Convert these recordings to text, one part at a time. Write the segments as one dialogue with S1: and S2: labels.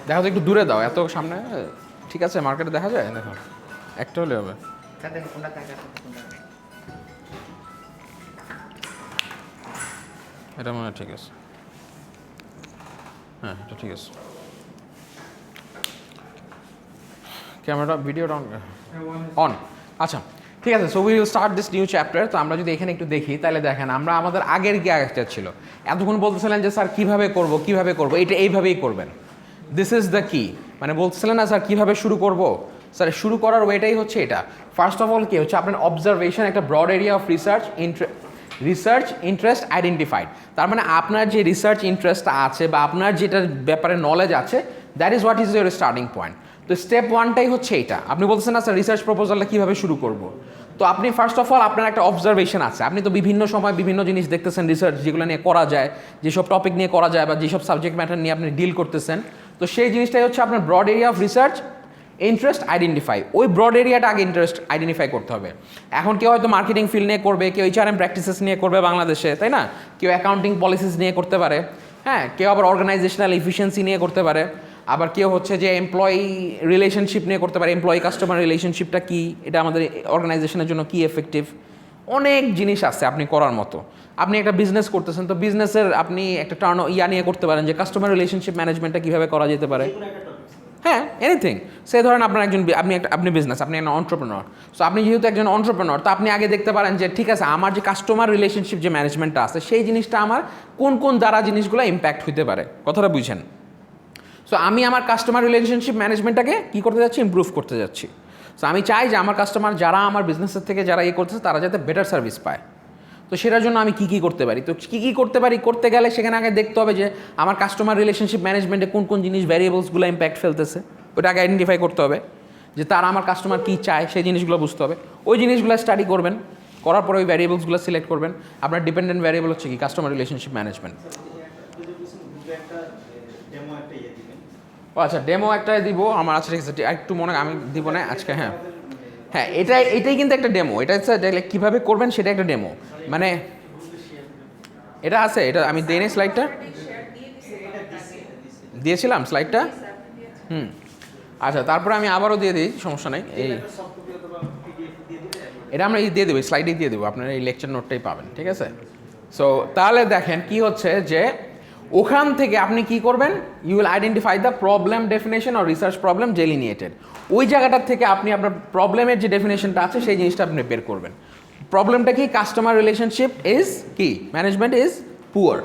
S1: দেখো তো একটু দূরে দাও, এত সামনে ঠিক আছে মার্কেটে দেখা যায়, দেখো একটা হলে হবে। এটা মনে হয় ঠিক আছে, হ্যাঁ এটা ঠিক আছে। ক্যামেরাটা ভিডিওটা অন, আচ্ছা ঠিক আছে। So we will start this new chapter. তো আমরা যদি এখানে একটু দেখি তাহলে দেখেন আমরা আমাদের আগের কি একটা ছিল, এতক্ষণ বলতেছিলেন যে স্যার কীভাবে করবো এটা এইভাবেই করবেন, দিস ইজ দ্য কি, মানে বলতেছিলেন না স্যার কীভাবে শুরু করবো, স্যার শুরু করার ওয়েটাই হচ্ছে এটা। ফার্স্ট অফ অল কি হচ্ছে আপনার অবজারভেশন, একটা broad area of research interest identified. তার মানে আপনার যে রিসার্চ ইন্টারেস্টটা আছে বা আপনার যেটার ব্যাপারে নলেজ আছে, that is what is your starting point. তো স্টেপ ওয়ানটাই হচ্ছে এটা। আপনি বলতেছেন না স্যার রিসার্চ প্রপোজালটা কীভাবে শুরু করব, তো আপনি ফার্স্ট অফ অল আপনার একটা অবজারভেশন আছে, আপনি তো বিভিন্ন সময় বিভিন্ন জিনিস দেখতেছেন, রিসার্চ যেগুলো নিয়ে করা যায়, যেসব টপিক নিয়ে করা যায় বা যেসব সাবজেক্ট ম্যাটার নিয়ে আপনি ডিল করতেছেন, তো সেই জিনিসটাই হচ্ছে আপনার broad area of research interest identify. ওই ব্রড এরিয়াটা আগে ইন্টারেস্ট আইডেন্টিফাই করতে হবে। এখন কেউ হয়তো মার্কেটিং ফিল্ড নিয়ে করবে, কেউ এইচআরএম প্র্যাকটিসেস নিয়ে করবে বাংলাদেশে, তাই না, কেউ অ্যাকাউন্টিং পলিসিস নিয়ে করতে পারে, হ্যাঁ, কেউ আবার অর্গানাইজেশনাল এফিসিয়েন্সি নিয়ে করতে পারে, আবার কেউ হচ্ছে যে এমপ্লয়ি রিলেশনশিপ নিয়ে করতে পারে, এমপ্লয়ি কাস্টমার রিলেশনশিপটা কী, এটা আমাদের অর্গানাইজেশনের জন্য কী এফেক্টিভ, অনেক জিনিস আছে আপনি করার মতো। আপনি একটা বিজনেস করতেছেন, তো বিজনেসের আপনি একটা টার্ন নিয়ে করতে পারেন যে কাস্টমার রিলেশনশিপ ম্যানেজমেন্টটা কীভাবে করা যেতে পারে, হ্যাঁ এনিথিং। সে ধরেন আপনার আপনি বিজনেস, আপনি একটা অন্টারপ্রেনর। সো আপনি যেহেতু একজন অন্টারপ্রেনর, তো আপনি আগে দেখতে পারেন যে ঠিক আছে আমার যে কাস্টমার রিলেশনশিপ যে ম্যানেজমেন্টটা আছে, সেই জিনিসটা আমার কোন কোন দ্বারা জিনিসগুলো ইম্প্যাক্ট হতে পারে, কথাটা বুঝছেন। সো আমি আমার কাস্টমার রিলেশনশিপ ম্যানেজমেন্টটাকে কী করতে যাচ্ছি, ইমপ্রুভ করতে যাচ্ছি। সো আমি চাই যে আমার কাস্টমার যারা আমার বিজনেসের থেকে যারা করতেছে তারা যাতে বেটার সার্ভিস পায়। তো সেটার জন্য আমি কী করতে পারি, তো কী করতে পারি করতে গেলে সেখানে আগে দেখতে হবে যে আমার কাস্টমার রিলেশনশিপ ম্যানেজমেন্টে কোন কোন জিনিস ভ্যারিয়েবলসগুলো ইম্প্যাক্ট ফেলতেছে, ওটা আগে আইডেন্টিফাই করতে হবে যে তারা আমার কাস্টমার কী চায় সেই জিনিসগুলো বুঝতে হবে। ওই জিনিসগুলো স্টাডি করবেন, করার পরে ওই ভ্যারিয়েবলসগুলো সিলেক্ট করবেন। আপনার ডিপেন্ডেন্ট ভ্যারিয়েবল হচ্ছে কি কাস্টমার রিলেশনশিপ ম্যানেজমেন্ট। ও আচ্ছা, ডেমো একটাই দিব আমার, আচ্ছা ঠিক আছে একটু মনে আমি দিব না আজকে, হ্যাঁ হ্যাঁ এটাই কিন্তু একটা ডেমো, এটা হচ্ছে কীভাবে করবেন সেটা একটা ডেমো, মানে এটা আছে, এটা আমি দেই নাই স্লাইডটা, দিয়েছিলাম স্লাইডটা, আচ্ছা তারপরে আমি আবারও দিয়ে দিই, সমস্যা নেই। এটা আমরা দিয়ে দেবো, স্লাইডেই দিয়ে দেবো, আপনারা এই লেকচার নোটটাই পাবেন, ঠিক আছে। সো তাহলে দেখেন কি হচ্ছে যে ওখান থেকে আপনি কি করবেন, you will identify the problem definition or research problem delineated. ওই জায়গাটার থেকে আপনি আপনার প্রবলেমের যে ডেফিনেশনটা আছে সেই জিনিসটা আপনি বের করবেন। প্রবলেমটা কি, কাস্টমার রিলেশনশিপ ইজ কি, ম্যানেজমেন্ট ইজ পুয়ার,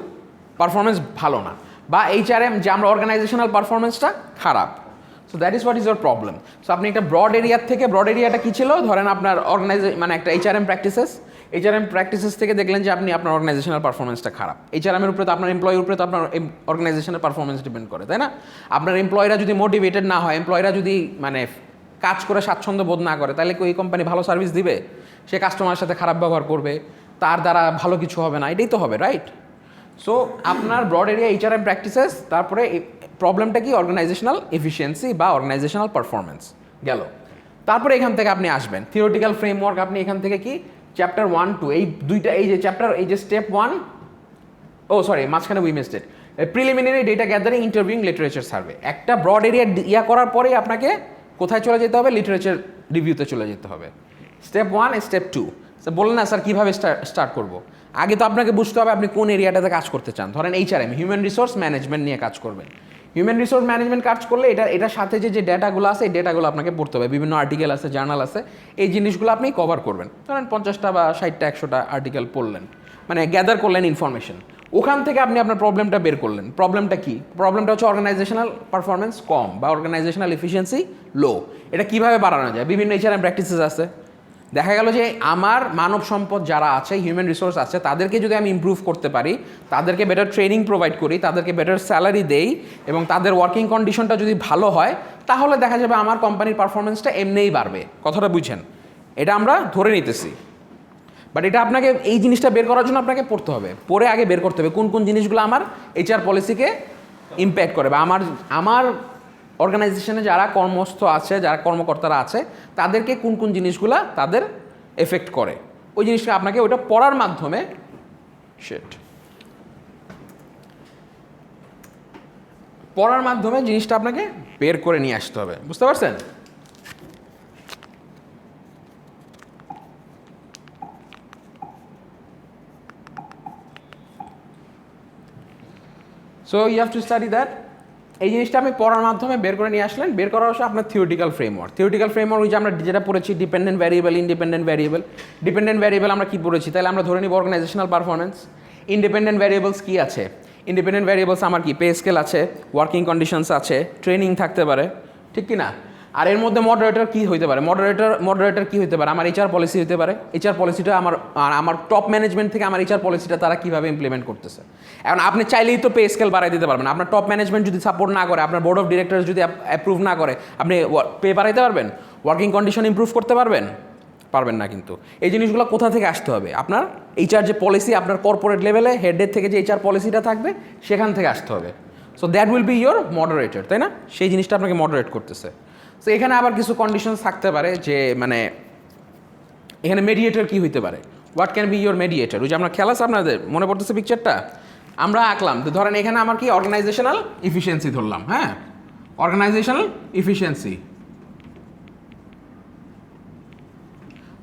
S1: পারফরমেন্স ভালো না, বা এইচআরএম যে আমরা অর্গানাইজেশনাল পারফরমেন্সটা খারাপ। So that is what is your problem. So আপনি একটা ব্রড এরিয়ার থেকে, ব্রড এরিয়াটা কী ছিল, ধরেন আপনার মানে একটা এইচআরএম প্র্যাকটিসেস থেকে দেখলেন যে আপনি আপনার অর্গানাইজেশনাল পারফরমেন্সটা খারাপ। এইচআরএমের উপরে তো আপনার এমপ্লয়ের উপরে তো আপনার অর্গানাইজেশনের পারফরমেন্স ডিপেন্ড করে, তাই না। আপনার এমপ্লয়িরা যদি মোটিভেটেড না হয়, এমপ্লয়িরা যদি মানে কাজ করে স্বাচ্ছন্দ্য বোধ না করে, তাহলে কি ওই কোম্পানি ভালো সার্ভিস দিবে? সে কাস্টমারের সাথে খারাপ ব্যবহার করবে, তার দ্বারা ভালো কিছু হবে না, এটাই তো হবে, রাইট। সো আপনার ব্রড এরিয়া এইচআরএম প্র্যাকটিসেস, তারপরে প্রবলেমটা কি, অর্গানাইজেশনাল এফিসিয়েন্সি বা অর্গানাইজেশনাল পারফরমেন্স গেল। তারপরে এখান থেকে আপনি আসবেন থিওরিটিক্যাল ফ্রেমওয়ার্ক, আপনি এখান থেকে কি চ্যাপ্টার 1, 2 এই দুইটা, এই যে চ্যাপ্টার, এই যে স্টেপ 1, ও সরি মাঝখানে we missed it, preliminary data gathering, interviewing, literature survey. একটা ব্রড এরিয়া করার পরেই আপনাকে কোথায় চলে যেতে হবে, লিটারেচার রিভিউতে চলে যেতে হবে। Step 1, step 2। বললেন না স্যার কীভাবে স্টার্ট করবো, আগে তো আপনাকে বুঝতে হবে আপনি কোন এরিয়াটাতে কাজ করতে চান। ধরেন এইচআরএম, হিউম্যান রিসোর্স ম্যানেজমেন্ট নিয়ে কাজ করবেন। হিউম্যান রিসোর্স ম্যানেজমেন্ট কাজ করলে এটার সাথে যে ডেটাগুলো আছে, এই ডেটাগুলো আপনাকে পড়তে হবে, বিভিন্ন আর্টিকেল আছে, জার্নাল আছে, এই জিনিসগুলো আপনি কভার করবেন। ধরেন 50টা বা 60টা 100টা আর্টিকেল পড়লেন, মানে গ্যাদার করলেন ইনফরমেশন। ওখান থেকে আপনি আপনার প্রবলেমটা বের করলেন। প্রবলেমটা কি, প্রবলেমটা হচ্ছে অর্গানাইজেশনাল পারফরমেন্স কম বা অর্গানাইজেশনাল এফিসিয়েন্সি লো। এটা কীভাবে বাড়ানো যায়, বিভিন্ন এইচআরএম প্র্যাকটিসেস আছে। দেখা গেল যে আমার মানব সম্পদ যারা আছে, হিউম্যান রিসোর্স আছে, তাদেরকে যদি আমি ইমপ্রুভ করতে পারি, তাদেরকে বেটার ট্রেনিং প্রোভাইড করি, তাদেরকে বেটার স্যালারি দেই, এবং তাদের ওয়ার্কিং কন্ডিশনটা যদি ভালো হয়, তাহলে দেখা যাবে আমার কোম্পানির পারফরমেন্সটা এমনিই বাড়বে। কথাটা বুঝছেন, এটা আমরা ধরে নিতেছি, বাট এটা আপনাকে এই জিনিসটা বের করার জন্য আপনাকে পড়তে হবে, পরে আগে বের করতে হবে কোন কোন জিনিসগুলো আমার এইচআর পলিসিকে ইম্প্যাক্ট করে, বা আমার অর্গানাইজেশনে যারা কর্মস্থ আছে, যারা কর্মকর্তারা আছে, তাদেরকে কোন কোন জিনিসগুলা তাদের এফেক্ট করে, ওই জিনিসটা আপনাকে ওইটা পড়ার মাধ্যমে পড়ার মাধ্যমে জিনিসটা আপনাকে বের করে নিয়ে আসতে হবে, বুঝতে পারছেন? So you have to study that. এই জিনিসটা আপনি পড়ার মাধ্যমে বের করে নিয়ে আসলেন। বের করা হচ্ছে আপনার থিওরিটিক্যাল ফ্রেমওয়ার্ক। থিওরিটিক্যাল ফ্রেমওয়ার্ক ওই যে আমরা যেটা পড়েছি, dependent variable, independent variable. Dependent variable আমরা কি পড়েছি? তাহলে আমরা ধরে নিব অর্গানাইজেশনাল পারফরমেন্স। ইন্ডিপেন্ডেন্ট ভ্যারিয়েবলস কি আছে? ইন্ডিপেন্ডেন্ট ভ্যারিয়েবলস আমার কি পে স্কেল আছে, ওয়ার্কিং কন্ডিশনস আছে, ট্রেনিং থাকতে পারে, ঠিক কি না? আর এর মধ্যে মডারেটর কি হইতে পারে? মডারেটর কি হইতে পারে? আমার এইচআর পলিসি হতে পারে। এইচআর পলিসিটা আমার টপ ম্যানেজমেন্ট থেকে আমার এইচআর পলিসিটা তারা কীভাবে ইমপ্লিমেন্ট করতেছে। এখন আপনি চাইলেই তো পে স্কেল বাড়াই দিতে পারবেন। আপনার টপ ম্যানেজমেন্ট যদি সাপোর্ট না করে, আপনার বোর্ড অফ ডিরেক্টরস যদি অ্যাপ্রুভ না করে, আপনি পে বাড়াইতে পারবেন? ওয়ার্কিং কন্ডিশন ইমপ্রুভ করতে পারবেন? পারবেন না। কিন্তু এই জিনিসগুলো কোথা থেকে আসতে হবে? আপনার এইচআর যে পলিসি, আপনার কর্পোরেট লেভেলে হেডের থেকে যে এইচআর পলিসিটা থাকবে সেখান থেকে আসতে হবে। So that will be your moderator, তাই না? সেই জিনিসটা আপনাকে মডারেট করতেছে। সো এখানে আবার কিছু কন্ডিশনস থাকতে পারে যে মানে এখানে মেডিয়েটর কি হইতে পারে? What can be your mediator? ওই যে আমরা খেলা আছে, আপনাদের মনে পড়তেছে পিকচারটা আমরা আঁকলাম। তো ধরেন এখানে আমার কি অর্গানাইজেশনাল ইফিসিয়েন্সি ধরলাম, হ্যাঁ, অর্গানাইজেশনাল ইফিসিয়েন্সি।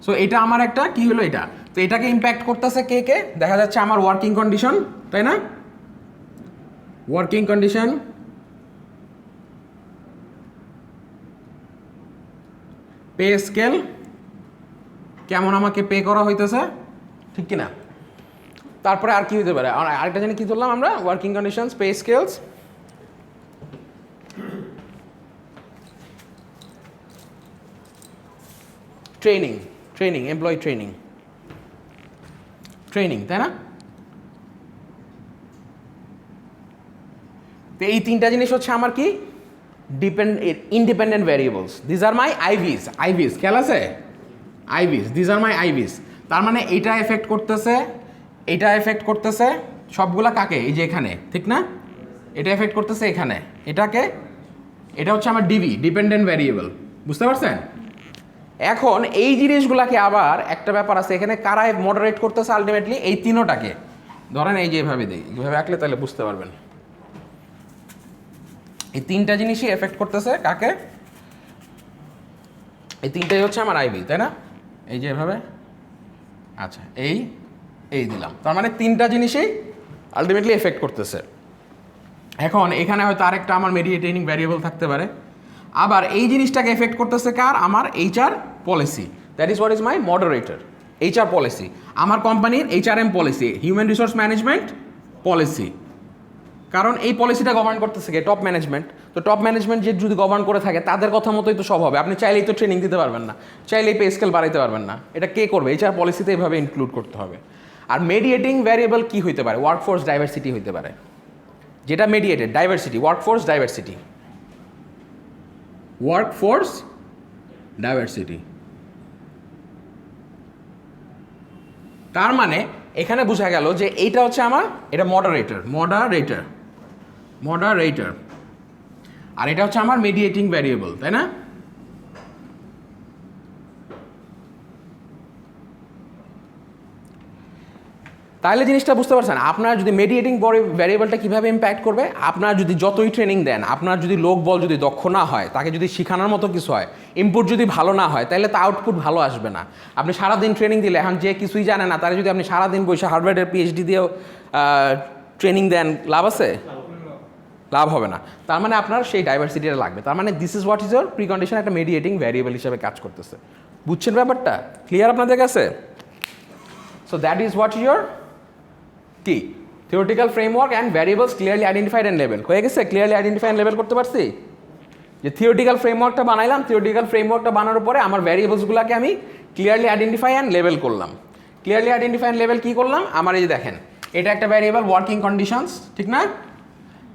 S1: সো এটা আমার একটা কি হলো এটা, তো এটাকে ইম্প্যাক্ট করতেছে কে কে? দেখা যাচ্ছে আমার ওয়ার্কিং কন্ডিশন, তাই না? ওয়ার্কিং কন্ডিশন, পে স্কেল, কেমন আমাকে পে করা হইতেছে, ঠিক কিনা? তারপরে আর কি হইতে পারে? আরেকটা জানি কি ধরলাম আমরা, working conditions, pay scales, training, employee training, তাই না? তো এই তিনটা জিনিস হচ্ছে আমার কি ইন্ডিপেন্ডেন্ট ভ্যারিয়েবলস। দিজ আর মাই আইভিস, খেয়াল আছে? আইভিস, দিজ আর মাই আইভিস। তার মানে এটা এফেক্ট করতেছে, সবগুলা কাকে? এই যে এখানে, ঠিক না? এটা এফেক্ট করতেছে এখানে, এটা হচ্ছে আমার ডিপেন্ডেন্ট ভ্যারিয়েবল, বুঝতে পারছেন? এখন এই জিনিসগুলাকে আবার একটা ব্যাপার আছে এখানে, কারা মডারেট করতেছে আলটিমেটলি? এই তিনোটাকে। ধরেন এই যে এভাবে দিই, এভাবে আঁকলে তাহলে বুঝতে পারবেন। এই তিনটা জিনিসই এফেক্ট করতেছে কাকে? এই তিনটাই হচ্ছে আমার আইভি, তাই না? এই যে এভাবে, আচ্ছা, এই দিলাম। তার মানে তিনটা জিনিসই আলটিমেটলি এফেক্ট করতেছে। এখন এখানে হয়তো আরেকটা আমার মেডিয়েটিং ভ্যারিয়েবল থাকতে পারে। আবার এই জিনিসটাকে এফেক্ট করতেছে কার? আমার HR policy. That is what is my moderator. HR policy, আমার কোম্পানির HRM policy, human resource management policy. কারণ এই পলিসিটা গভর্ন করতেছে কে? Top management. তো টপ ম্যানেজমেন্ট যে যদি গভর্ন করে থাকে তাদের কথা মতোই তো সব হবে। আপনি চাইলেই তো ট্রেনিং দিতে পারবেন না, চাইলেই পে স্কেল বাড়াইতে পারবেন না। এটা কে করবে? এইচআর পলিসিতে এইভাবে ইনক্লুড করতে হবে। আর মেডিয়েটিং ভ্যারিয়েবল কি হইতে পারে? ওয়ার্কফোর্স ডাইভার্সিটি হইতে পারে। যেটা মেডিয়েটেড ডাইভার্সিটি, ওয়ার্কফোর্স ডাইভার্সিটি। তার মানে এখানে বোঝা গেল যে এইটা হচ্ছে আমার, এটা মডারেটর, আর এটা হচ্ছে আমার মেডিয়েটিং ভ্যারিয়েবল, তাই না? তাহলে জিনিসটা বুঝতে পারছেন? আপনার যদি মেডিয়েটিং ভ্যারিয়েবলটা কীভাবে ইম্প্যাক্ট করবে, আপনার যদি যতই ট্রেনিং দেন, আপনার যদি লোকবল যদি দক্ষ না হয়, তাকে যদি শেখানোর মতো কিছু হয়, ইনপুট যদি ভালো না হয়, তাহলে তা আউটপুট ভালো আসবে না। আপনি সারাদিন ট্রেনিং দিলে, এখন যে কিছুই জানে না তারা যদি আপনি সারাদিন বসে হার্ভার্ডের পিএইচডি দিয়েও ট্রেনিং দেন, লাভ আছে? লাভ হবে না। তার মানে আপনার সেই ডাইভার্সিটিটা লাগবে। তার মানে this is what is your precondition, একটা মেডিয়েটিং ভ্যারিয়েবল হিসেবে কাজ করতেছে। বুঝছেন ব্যাপারটা? ক্লিয়ার আপনাদের কাছে? So that is what your কি theoretical framework and variables clearly identified and label. হয়ে গেছে? ক্লিয়ারলি আইডেন্টিফাই অ্যান্ড লেবেল করতে পারছি? যে থিওরিটিক্যাল ফ্রেমওয়ার্কটা বানাইলাম, থিওরিটিক্যাল ফ্রেমওয়ার্কটা বানানোর পরে আমার ভ্যারিয়েবলসগুলোকে আমি ক্লিয়ারলি আইডেন্টিফাই অ্যান্ড লেবেল করলাম। ক্লিয়ারলি আইডেন্টিফাই অ্যান্ড লেবেল কী করলাম? আমার এই যে দেখেন, এটা একটা ভ্যারিয়েবল ওয়ার্কিং কন্ডিশনস, ঠিক না?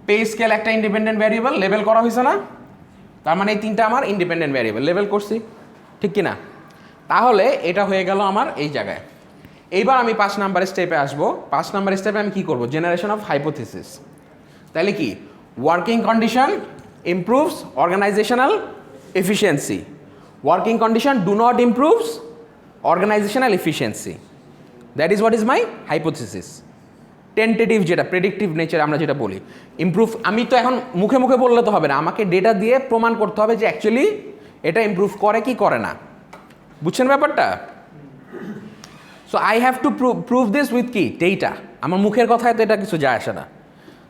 S1: পে স্কেল একটা ইন্ডিপেন্ডেন্ট ভ্যারিয়েবল, লেবেল করা হয়েছে না? তার মানে এই তিনটা আমার ইন্ডিপেন্ডেন্ট ভ্যারিয়েবল, লেবেল করছি, ঠিক কি না? তাহলে এটা হয়ে গেল আমার এই জায়গায়। এইবার আমি 5 নাম্বার স্টেপে আসবো। 5 নাম্বার স্টেপে আমি কি করব? Generation of hypothesis. তাহলে কি? Working condition improves organisational efficiency, working condition do not improves organisational efficiency. That is what is my hypothesis. Tentative যেটা প্রেডিক্টিভ নেচার আমরা যেটা বলি ইমপ্রুভ, আমি তো এখন মুখে মুখে বললে তো হবে না, আমাকে ডেটা দিয়ে প্রমাণ করতে হবে যে অ্যাকচুয়ালি এটা ইমপ্রুভ করে কি করে না, বুঝছেন ব্যাপারটা? So I have to prove this with কি ডেটা, আমার মুখের কথায় তো এটা কিছু যায় আসে না।